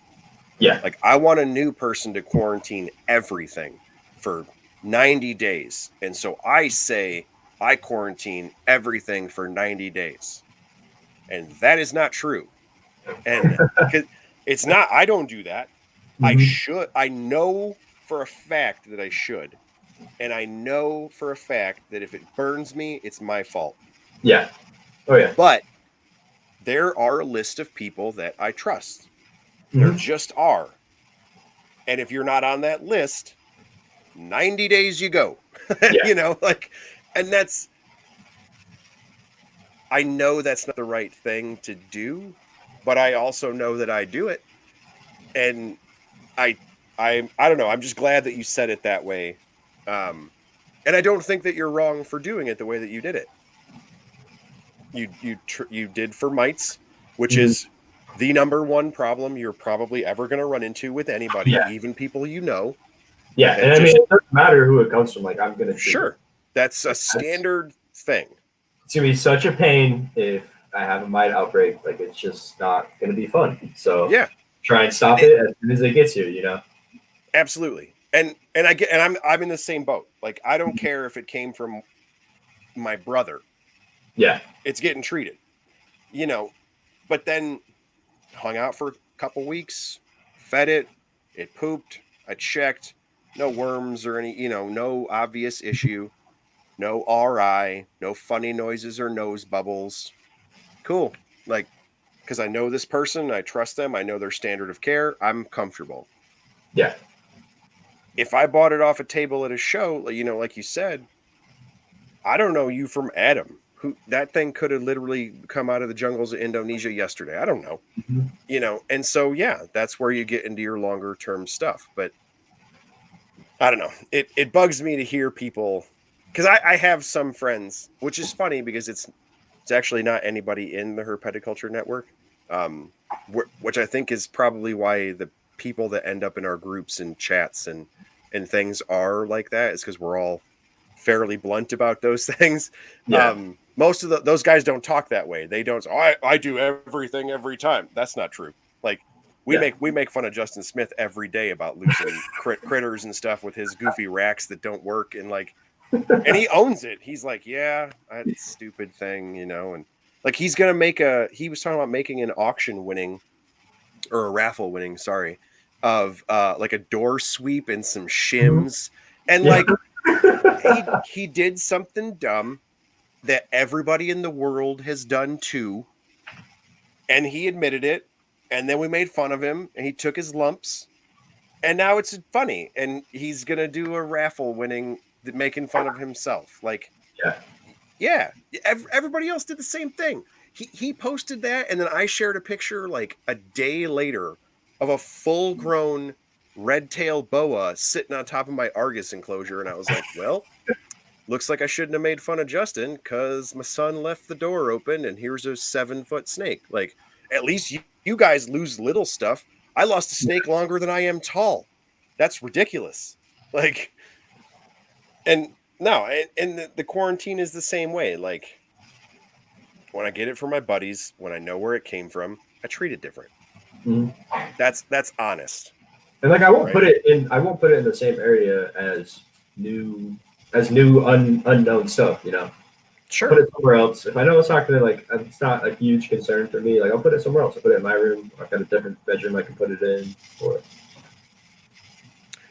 Yeah. Like, I want a new person to quarantine everything for 90 days. And so I say I quarantine everything for 90 days. And that is not true. And 'cause it's not, I don't do that. Mhm. I know for a fact that I should. And I know for a fact that if it burns me, it's my fault. Yeah. Oh yeah. But there are a list of people that I trust. There Mhm. just are. And if you're not on that list, 90 days you go. Yeah. Like, and I know that's not the right thing to do, but I also know that I do it. And I I don't know, I'm just glad that you said it that way. Um and I don't think that you're wrong for doing it the way that you did it. You did for mites, which Mhm. is the number one problem you're probably ever going to run into with anybody, Yeah. even people you know. Yeah. And And I mean, just, it doesn't matter who it comes from. Like, I'm gonna treat it. sure, that's a Like, that's standard thing. it's gonna be such a pain if I have a mite outbreak. Like, it's just not gonna be fun. So Yeah, try and stop it, it as soon as it gets here. absolutely. And I get, and I'm in the same boat. Like, I don't care if it came from my brother. Yeah. It's getting treated, you know. But then hung out for a couple weeks, fed it, it pooped, I checked, no worms or any, no obvious issue. No RI, no funny noises or nose bubbles. Cool. Like, because I know this person, I trust them, I know their standard of care, I'm comfortable. Yeah. If I bought it off a table at a show, like you said, I don't know you from Adam. Who that thing could have literally come out of the jungles of Indonesia yesterday. I don't know. Mhm. And so yeah, that's where you get into your longer term stuff. But I don't know. It bugs me to hear people, because I have some friends, which is funny because it's actually not anybody in the herpetoculture network, um, which I think is probably why the people that end up in our groups and chats and things are like that, is because we're all fairly blunt about those things. Yeah. Most of those guys don't talk that way. They don't. Oh, I do everything every time. That's not true. Like, Yeah. we make fun of Justin Smith every day about losing critters and stuff with his goofy racks that don't work, and like, And he owns it. He's like, yeah, that stupid thing, and like he was talking about making an auction winning or a raffle winning, sorry, of like a door sweep and some Mhm. shims. And Yeah. like he did something dumb that everybody in the world has done too, and he admitted it, and then we made fun of him and he took his lumps, and now it's funny, and he's gonna do a raffle winning making fun of himself. Like, Yeah. yeah, everybody else did the same thing. He posted that, and then I shared a picture like a day later of a full grown red tail boa sitting on top of my Argus enclosure, and I was like, well, looks like I shouldn't have made fun of Justin because my son left the door open, and here's a 7-foot snake. Like, at least you guys lose little stuff. I lost a snake longer than I am tall. That's ridiculous. Like, and no, and the quarantine is the same way. Like, when I get it from my buddies, when I know where it came from, I treat it different. Mhm. That's honest, And like I won't right? put it in. I won't put it in the same area as unknown stuff. I'll put Sure. it somewhere else. If I know it's not gonna like, it's not a huge concern for me. Like I'll put it somewhere else. I'll put it in my room. I've got a different bedroom I can put it in. Or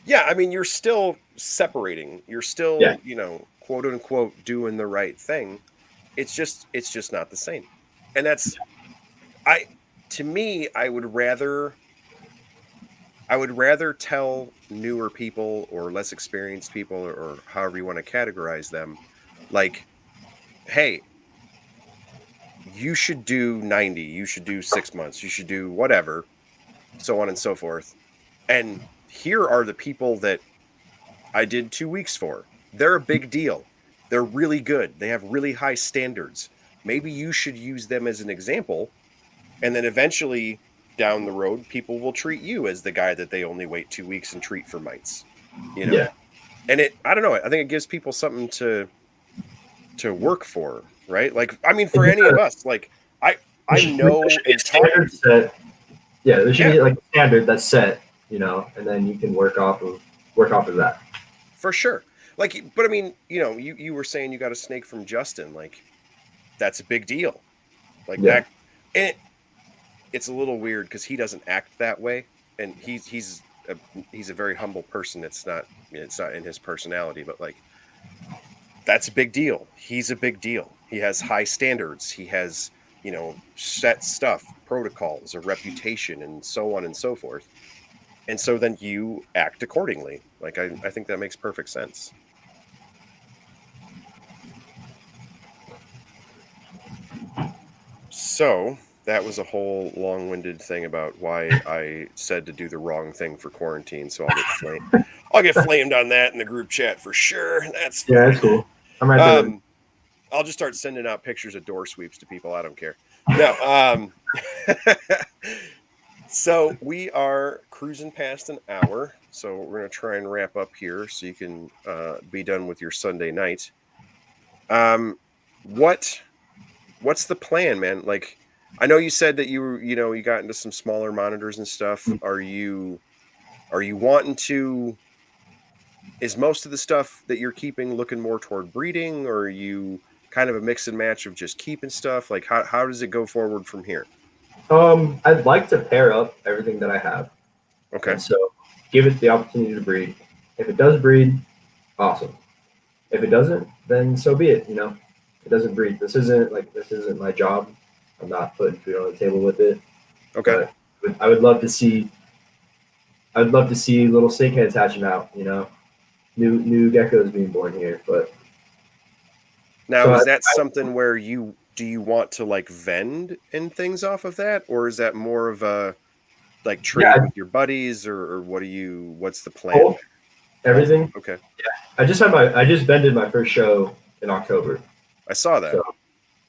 Yeah, I mean, you're still separating. You're yeah, still, quote unquote, doing the right thing. It's just not the same. And I to me, I would rather tell newer people or less experienced people, or however you want to categorize them, like, hey, you should do 90, you should do 6 months, you should do whatever, so on and so forth. And here are the people that I did 2 weeks for. They're a big deal. They're really good. They have really high standards. Maybe you should use them as an example. And then eventually down the road, people will treat you as the guy that they only wait 2 weeks and treat for mites, you know? yeah. And I don't know, I think it gives people something to work for, right? Like, I mean, It for just, any of us, like, I, I there know should be a and talk to standard people. set. Yeah, there should Yeah, be like a standard that's set. And then you can work off of that. for sure. Like, but I mean, you were saying you got a snake from Justin. Like, that's a big deal. Like Yeah. that, and it's a little weird because he doesn't act that way, and he's a very humble person. It's not in his personality, but like, that's a big deal. He's a big deal. He has high standards. He has, set stuff, protocols, a reputation, and so on and so forth. And so then you act accordingly. Like, I think that makes perfect sense. So that was a whole long-winded thing about why I said to do the wrong thing for quarantine. So I'll get flamed on that in the group chat for sure. That's Yeah, that's fine. cool. I'm right there with Um, I'll just start sending out pictures of door sweeps to people. I don't care. No. So we are cruising past an hour. So we're gonna try and wrap up here so you can be done with your Sunday night. Um, what what's the plan, man? Like, I know you said that you got into some smaller monitors and stuff. you. Are you wanting to? Is most of the stuff that you're keeping looking more toward breeding, or are you kind of a mix and match of just keeping stuff? Like, how does it go forward from here? I'd like to pair up everything that I have, Okay, and so give it the opportunity to breed. If it does breed, awesome. If it doesn't, then so be it. It doesn't breed. This isn't my job. I'm not putting food on the table with it. okay. But I would love to see. I'd love to see little snakeheads hatching out. New geckos being born here. But Now, so is that something where do you want to like vend and things off of that, or is that more of a like yeah, trade with your buddies, or what's the plan? both Both. everything. Okay, I just vended my first show in October. I saw that. So How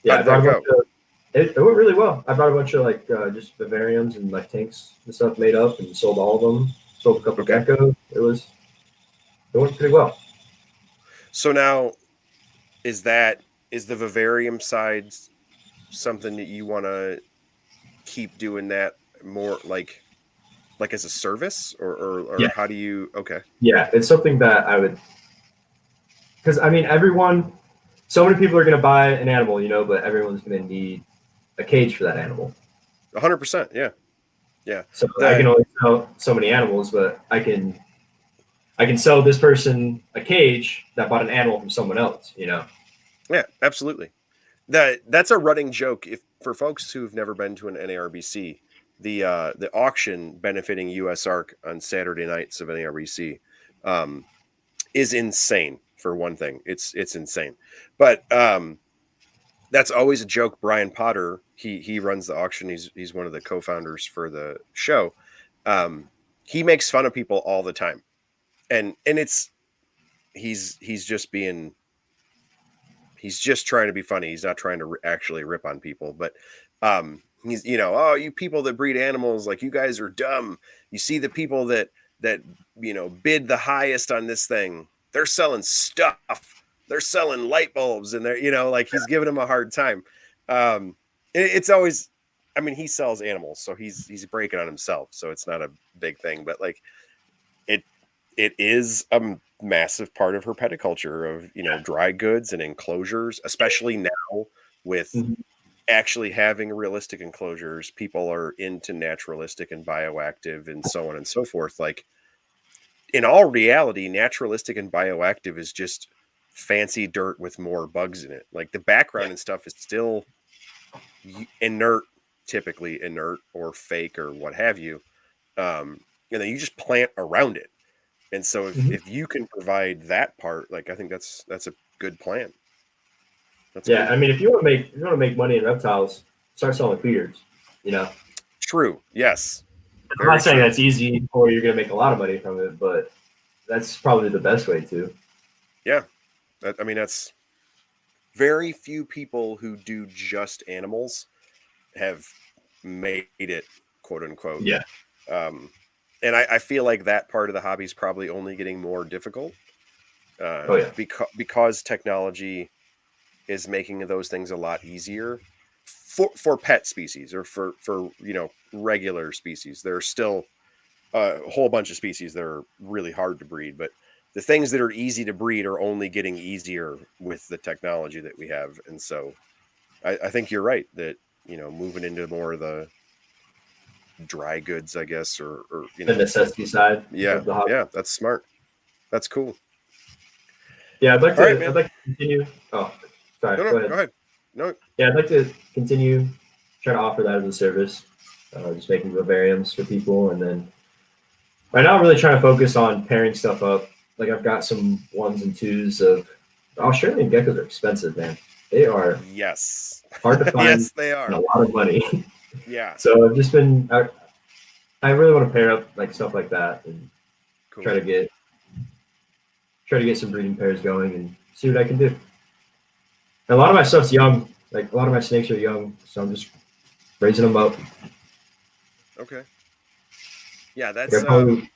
yeah, I did brought that a bunch go? of. It went really well. I brought a bunch of like just vivariums and like tanks and stuff made up and sold all of them. Sold a couple Okay, geckos. It went pretty well. so now is the vivarium side something that you want to keep doing that more like as a service, or Yeah, how do you? Okay, yeah. It's something that because I mean, so many people are going to buy an animal, you know, but everyone's going to need a cage for that animal. 100%. Yeah. Yeah. So I can only sell so many animals, but I can sell this person a cage that bought an animal from someone else, you know? Yeah, absolutely. That's a running joke if for folks who've never been to an NARBC. The auction benefiting USARK on Saturday nights of NARBC is insane. For one thing, it's insane. But that's always a joke. Brian Potter, he runs the auction. He's one of the co-founders for the show. He makes fun of people all the time, and he's just being he's just trying to be funny. He's not trying to actually rip on people, but he's oh, you people that breed animals, like, you guys are dumb. You see the people that bid the highest on this thing, they're selling stuff. They're selling light bulbs, and they're like, he's giving them a hard time. It's always, I mean, he sells animals, so he's breaking on himself, so it's not a big thing, but like it is a massive part of herpetoculture of dry goods and enclosures, especially now with Mhm. actually having realistic enclosures. People are into naturalistic and bioactive and so on and so forth. Like, in all reality, naturalistic and bioactive is just fancy dirt with more bugs in it. Like, the background and stuff is still inert, typically inert or fake or what have you. And then you just plant around it. And so Mhm. if you can provide that part, like, I think that's a good plan. That's Yeah, cool. I mean, if you want to make money in reptiles, start selling feeders. You know, True. Yes. I'm not Very saying true. that's easy or you're going to make a lot of money from it, but that's probably the best way to. Yeah. I mean, that's very few people who do just animals have made it, quote unquote. Yeah. Um, and I feel like that part of the hobby is probably only getting more difficult Oh yeah. because technology is making those things a lot easier for pet species, or for regular species. There's still a whole bunch of species that are really hard to breed, but the things that are easy to breed are only getting easier with the technology that we have. And so I think you're right that moving into more of the dry goods, I guess, or The necessity side yeah, of the hobby. yeah, that's smart. That's cool. Yeah, All right, I'd man. like to continue. Oh, sorry. No, Go no, go ahead. ahead. No. Yeah, I'd like to continue trying to offer that as a service, just making vivariums for people, and then right now I'm really trying to focus on pairing stuff up. Like I've got some ones and twos of Australian geckos are expensive, man. They are Yes. hard to find Yes, they and a are. lot of money. Yeah. So I've just been I really want to pair up like stuff like that and try Cool. to get some breeding pairs going and see what I can do. And a lot of my stuff's young. Like a lot of my snakes are young, so I'm just raising them up. Okay. Yeah, Like that's I probably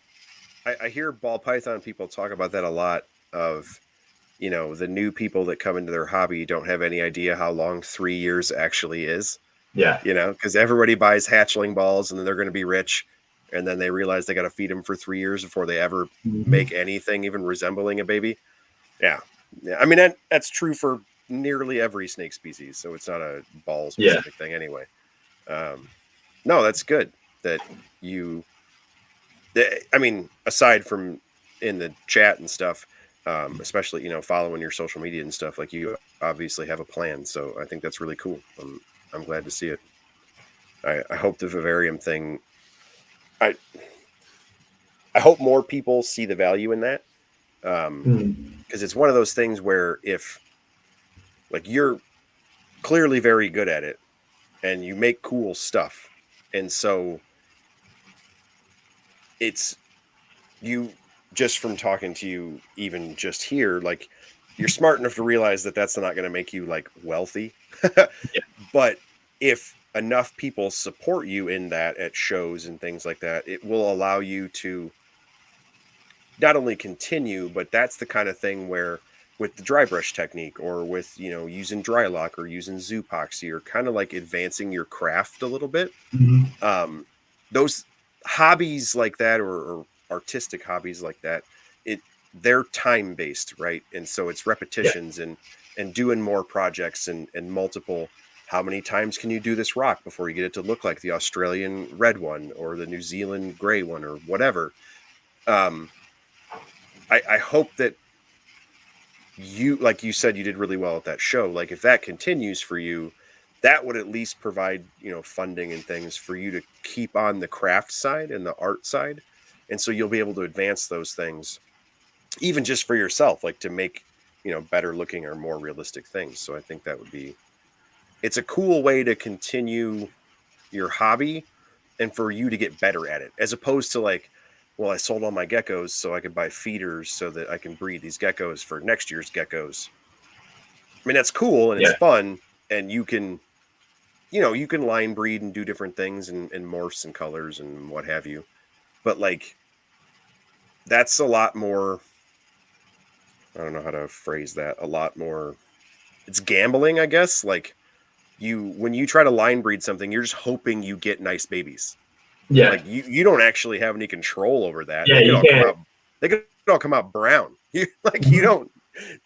I hear ball python people talk about that a lot, of the new people that come into their hobby don't have any idea how long 3 years actually is. yeah. Because everybody buys hatchling balls and then they're going to be rich, and then they realize they got to feed them for 3 years before they ever Mhm. make anything even resembling a baby. Yeah. Yeah. I mean, that's true for nearly every snake species, so it's not a ball Yeah. specific thing anyway. Um, no, that's good that you I mean, aside from in the chat and stuff, especially following your social media and stuff, like, you obviously have a plan. So I think that's really cool. I'm glad to see it. I hope the vivarium thing. I I hope more people see the value in that, Mhm. because it's one of those things where, if, like, you're clearly very good at it and you make cool stuff, and so it's you, just from talking to you, even just here, like, you're smart enough to realize that that's not going to make you, like, wealthy. Yeah. But if enough people support you in that at shows and things like that, it will allow you to not only continue, but that's the kind of thing where, with the dry brush technique, or with using dry lock or using zoopoxy, or kind of like advancing your craft a little bit, Mhm. those hobbies like that, or artistic hobbies like that, it they're time based, right? And so it's repetitions and doing more projects and multiple. How many times can you do this rock before you get it to look like the Australian red one or the New Zealand gray one or whatever? I hope that you, like you said, you did really well at that show. Like if that continues for you, that would at least provide, funding and things for you to keep on the craft side and the art side. And so you'll be able to advance those things, even just for yourself, like to make, better looking or more realistic things. So I think that would be, it's a cool way to continue your hobby and for you to get better at it, as opposed to like, well, I sold all my geckos so I could buy feeders so that I can breed these geckos for next year's geckos. I mean, that's cool and it's Yeah. fun, and you can, you can line breed and do different things and morphs and colors and what have you. But like, that's a lot more, I don't know how to phrase that, a lot more, it's gambling, I guess. Like when you try to line breed something, you're just hoping you get nice babies. Yeah. Like you don't actually have any control over that. Yeah, They could you all come can't. out. They could all come out brown. You don't.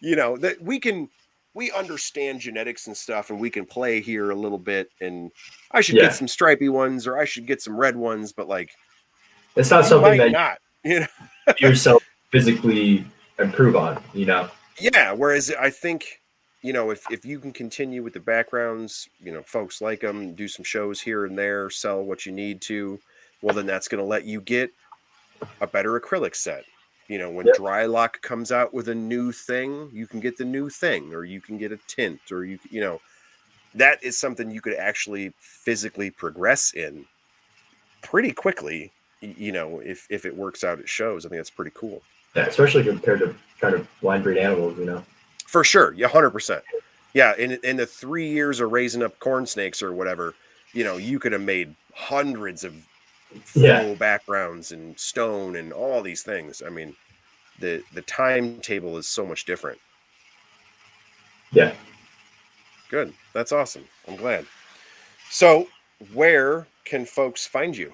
That we understand genetics and stuff, and we can play here a little bit. And I should get Yeah. some stripy ones, or I should get some red ones. But like, It's not you something might that not. you yourself physically improve on, Yeah. Whereas I think, if you can continue with the backgrounds, folks like them, do some shows here and there, sell what you need to. Well, then that's going to let you get a better acrylic set. When Yep. Dry Lock comes out with a new thing, you can get the new thing, or you can get a tint, or that is something you could actually physically progress in pretty quickly. If it works out at shows, I think that's pretty cool. Yeah, especially compared to trying to blind breed animals. For sure, yeah, 100%. Yeah, in the 3 years of raising up corn snakes or whatever, you could have made hundreds of Yeah. faux backgrounds and stone and all these things. I mean, the timetable is so much different. Yeah. Good. That's awesome. I'm glad. So, where can folks find you?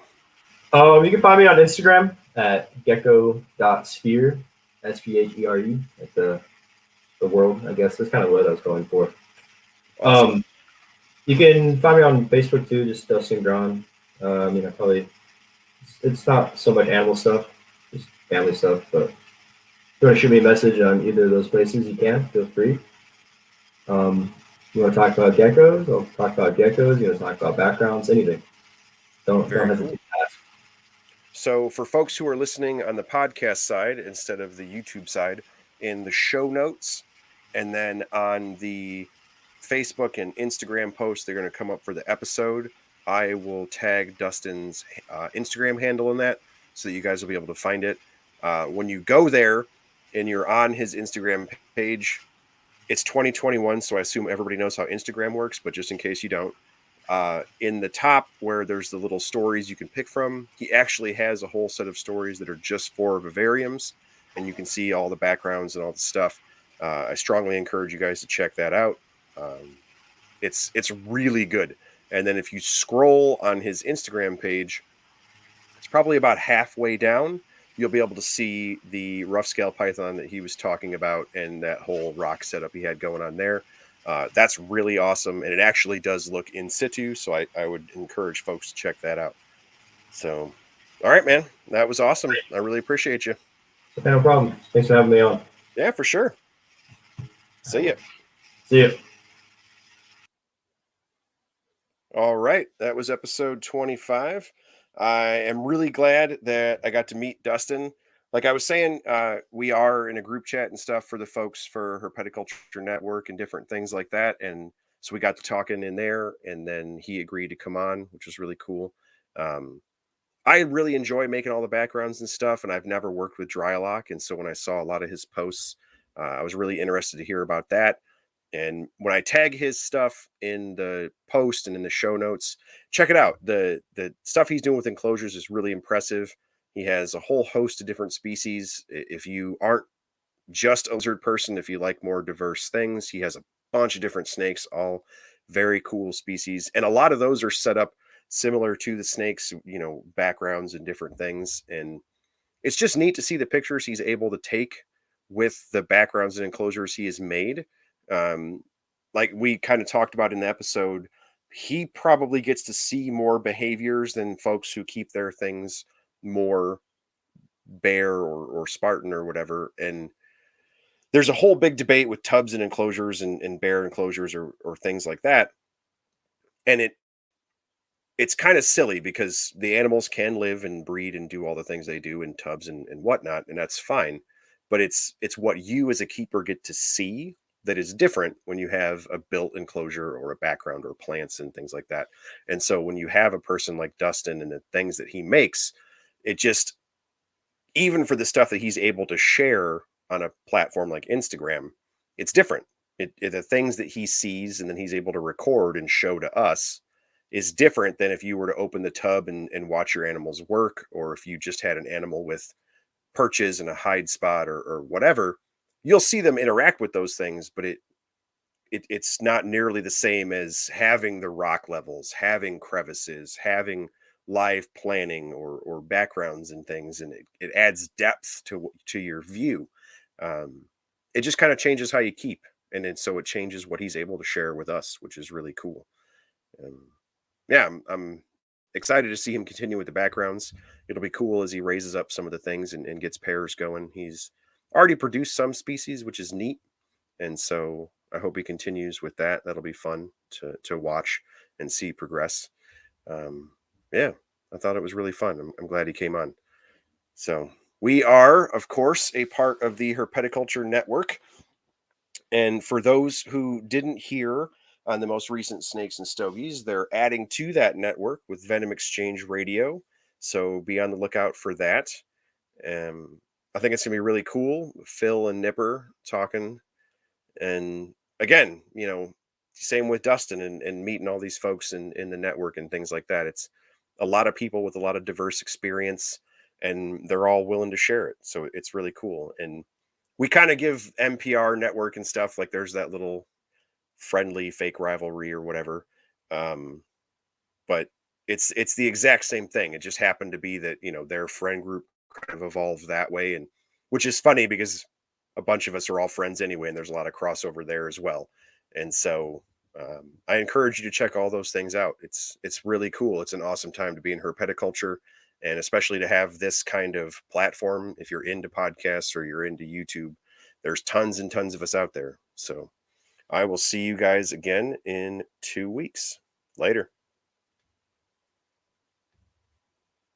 You can find me on Instagram at gecko.sphere, SPHERE, like the world, I guess. That's kind of what I was going for. Awesome. You can find me on Facebook too, just Dustin Grahn. Probably it's not so much animal stuff, just family stuff. But if you want to shoot me a message on either of those places, you can. Feel free. You want to talk about geckos? I'll talk about geckos. You want to talk about backgrounds? Anything. Don't hesitate Cool. to ask. So, for folks who are listening on the podcast side instead of the YouTube side, in the show notes and then on the Facebook and Instagram post, they're going to come up for the episode. I will tag Dustin's Instagram handle in that so that you guys will be able to find it. When you go there and you're on his Instagram page, it's 2021, so I assume everybody knows how Instagram works, but just in case you don't, in the top where there's the little stories you can pick from, he actually has a whole set of stories that are just for vivariums, and you can see all the backgrounds and all the stuff. I strongly encourage you guys to check that out. It's really good. And then if you scroll on his Instagram page, it's probably about halfway down. You'll be able to see the rough scale python that he was talking about and that whole rock setup he had going on there. That's really awesome, and it actually does look in situ, so I would encourage folks to check that out. So, all right, man, that was awesome. I really appreciate you. No problem. Thanks for having me on. Yeah, for sure. See ya. See you. All right, that was episode 25. I am really glad that I got to meet Dustin. Like I was saying, we are in a group chat and stuff for the folks for Herpetoculture Network and different things like that. And so we got to talking in there, and then he agreed to come on, which was really cool. I really enjoy making all the backgrounds and stuff, and I've never worked with Drylock. And so when I saw a lot of his posts, I was really interested to hear about that. And when I tag his stuff in the post and in the show notes, check it out. The stuff he's doing with enclosures is really impressive. He has a whole host of different species. If you aren't just a lizard person, if you like more diverse things, he has a bunch of different snakes, all very cool species. And a lot of those are set up similar to the snakes, backgrounds and different things. And it's just neat to see the pictures he's able to take with the backgrounds and enclosures he has made. Like we kind of talked about in the episode, he probably gets to see more behaviors than folks who keep their things more bare or Spartan or whatever. And there's a whole big debate with tubs and enclosures and bare enclosures or things like that. And it's kind of silly because the animals can live and breed and do all the things they do in tubs and whatnot, and that's fine. But it's what you as a keeper get to see that is different when you have a built enclosure or a background or plants and things like that. And so when you have a person like Dustin and the things that he makes, it just, even for the stuff that he's able to share on a platform like Instagram, it's different. The things that he sees and then he's able to record and show to us is different than if you were to open the tub and watch your animals work, or if you just had an animal with perches and a hide spot or whatever. You'll see them interact with those things, but it's not nearly the same as having the rock levels, having crevices, having live planning or backgrounds and things, and it adds depth to your view. It just kind of changes how you keep, and then so it changes what he's able to share with us, which is really cool. Yeah, I'm excited to see him continue with the backgrounds. It'll be cool as he raises up some of the things and gets pairs going. He's already produced some species, which is neat, and so I hope he continues with that. That'll be fun to watch and see progress. Yeah, I thought it was really fun. I'm glad he came on. So we are, of course, a part of the Herpetoculture Network. And for those who didn't hear on the most recent Snakes and Stogies, they're adding to that network with Venom Exchange Radio. So be on the lookout for that. I think it's going to be really cool. Phil and Nipper talking. And again, same with Dustin and meeting all these folks in the network and things like that. It's a lot of people with a lot of diverse experience, and they're all willing to share it. So it's really cool. And we kind of give NPR network and stuff, like there's that little friendly fake rivalry or whatever. But it's the exact same thing. It just happened to be that, their friend group kind of evolved that way. And which is funny because a bunch of us are all friends anyway, and there's a lot of crossover there as well. And so I encourage you to check all those things out. It's really cool. It's an awesome time to be in herpetoculture, and especially to have this kind of platform. If you're into podcasts or you're into YouTube, there's tons and tons of us out there. So I will see you guys again in 2 weeks. Later.